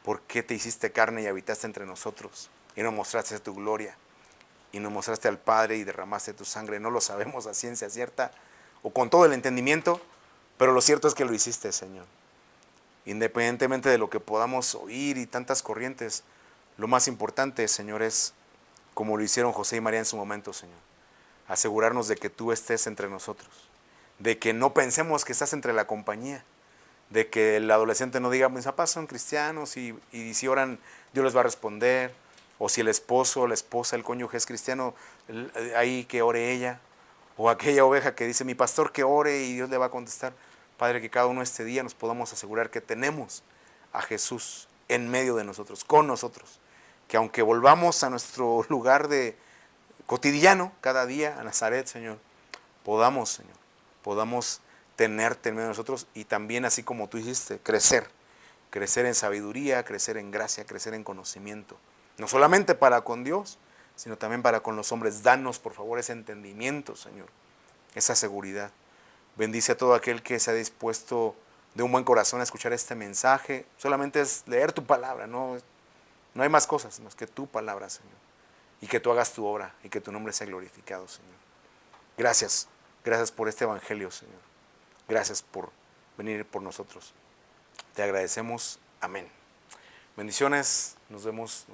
¿Por qué te hiciste carne y habitaste entre nosotros? Y nos mostraste tu gloria. Y nos mostraste al Padre y derramaste tu sangre. No lo sabemos a ciencia cierta o con todo el entendimiento, pero lo cierto es que lo hiciste, Señor. Independientemente de lo que podamos oír y tantas corrientes, lo más importante, Señor, es como lo hicieron José y María en su momento, Señor. Asegurarnos de que tú estés entre nosotros. De que no pensemos que estás entre la compañía. De que el adolescente no diga, mis papás son cristianos y si oran, Dios les va a responder. O si el esposo, la esposa, el cónyuge es cristiano, ahí que ore ella. O aquella oveja que dice, mi pastor que ore y Dios le va a contestar. Padre, que cada uno este día nos podamos asegurar que tenemos a Jesús en medio de nosotros, con nosotros. Que aunque volvamos a nuestro lugar de cotidiano, cada día, a Nazaret, Señor, podamos tenerte en medio de nosotros y también, así como tú hiciste, crecer en sabiduría, crecer en gracia, crecer en conocimiento. No solamente para con Dios, sino también para con los hombres. Danos, por favor, ese entendimiento, Señor, esa seguridad. Bendice a todo aquel que se ha dispuesto de un buen corazón a escuchar este mensaje. Solamente es leer tu palabra, no hay más cosas más que tu palabra, Señor. Y que tú hagas tu obra y que tu nombre sea glorificado, Señor. Gracias por este evangelio, Señor. Gracias por venir por nosotros. Te agradecemos. Amén. Bendiciones. Nos vemos.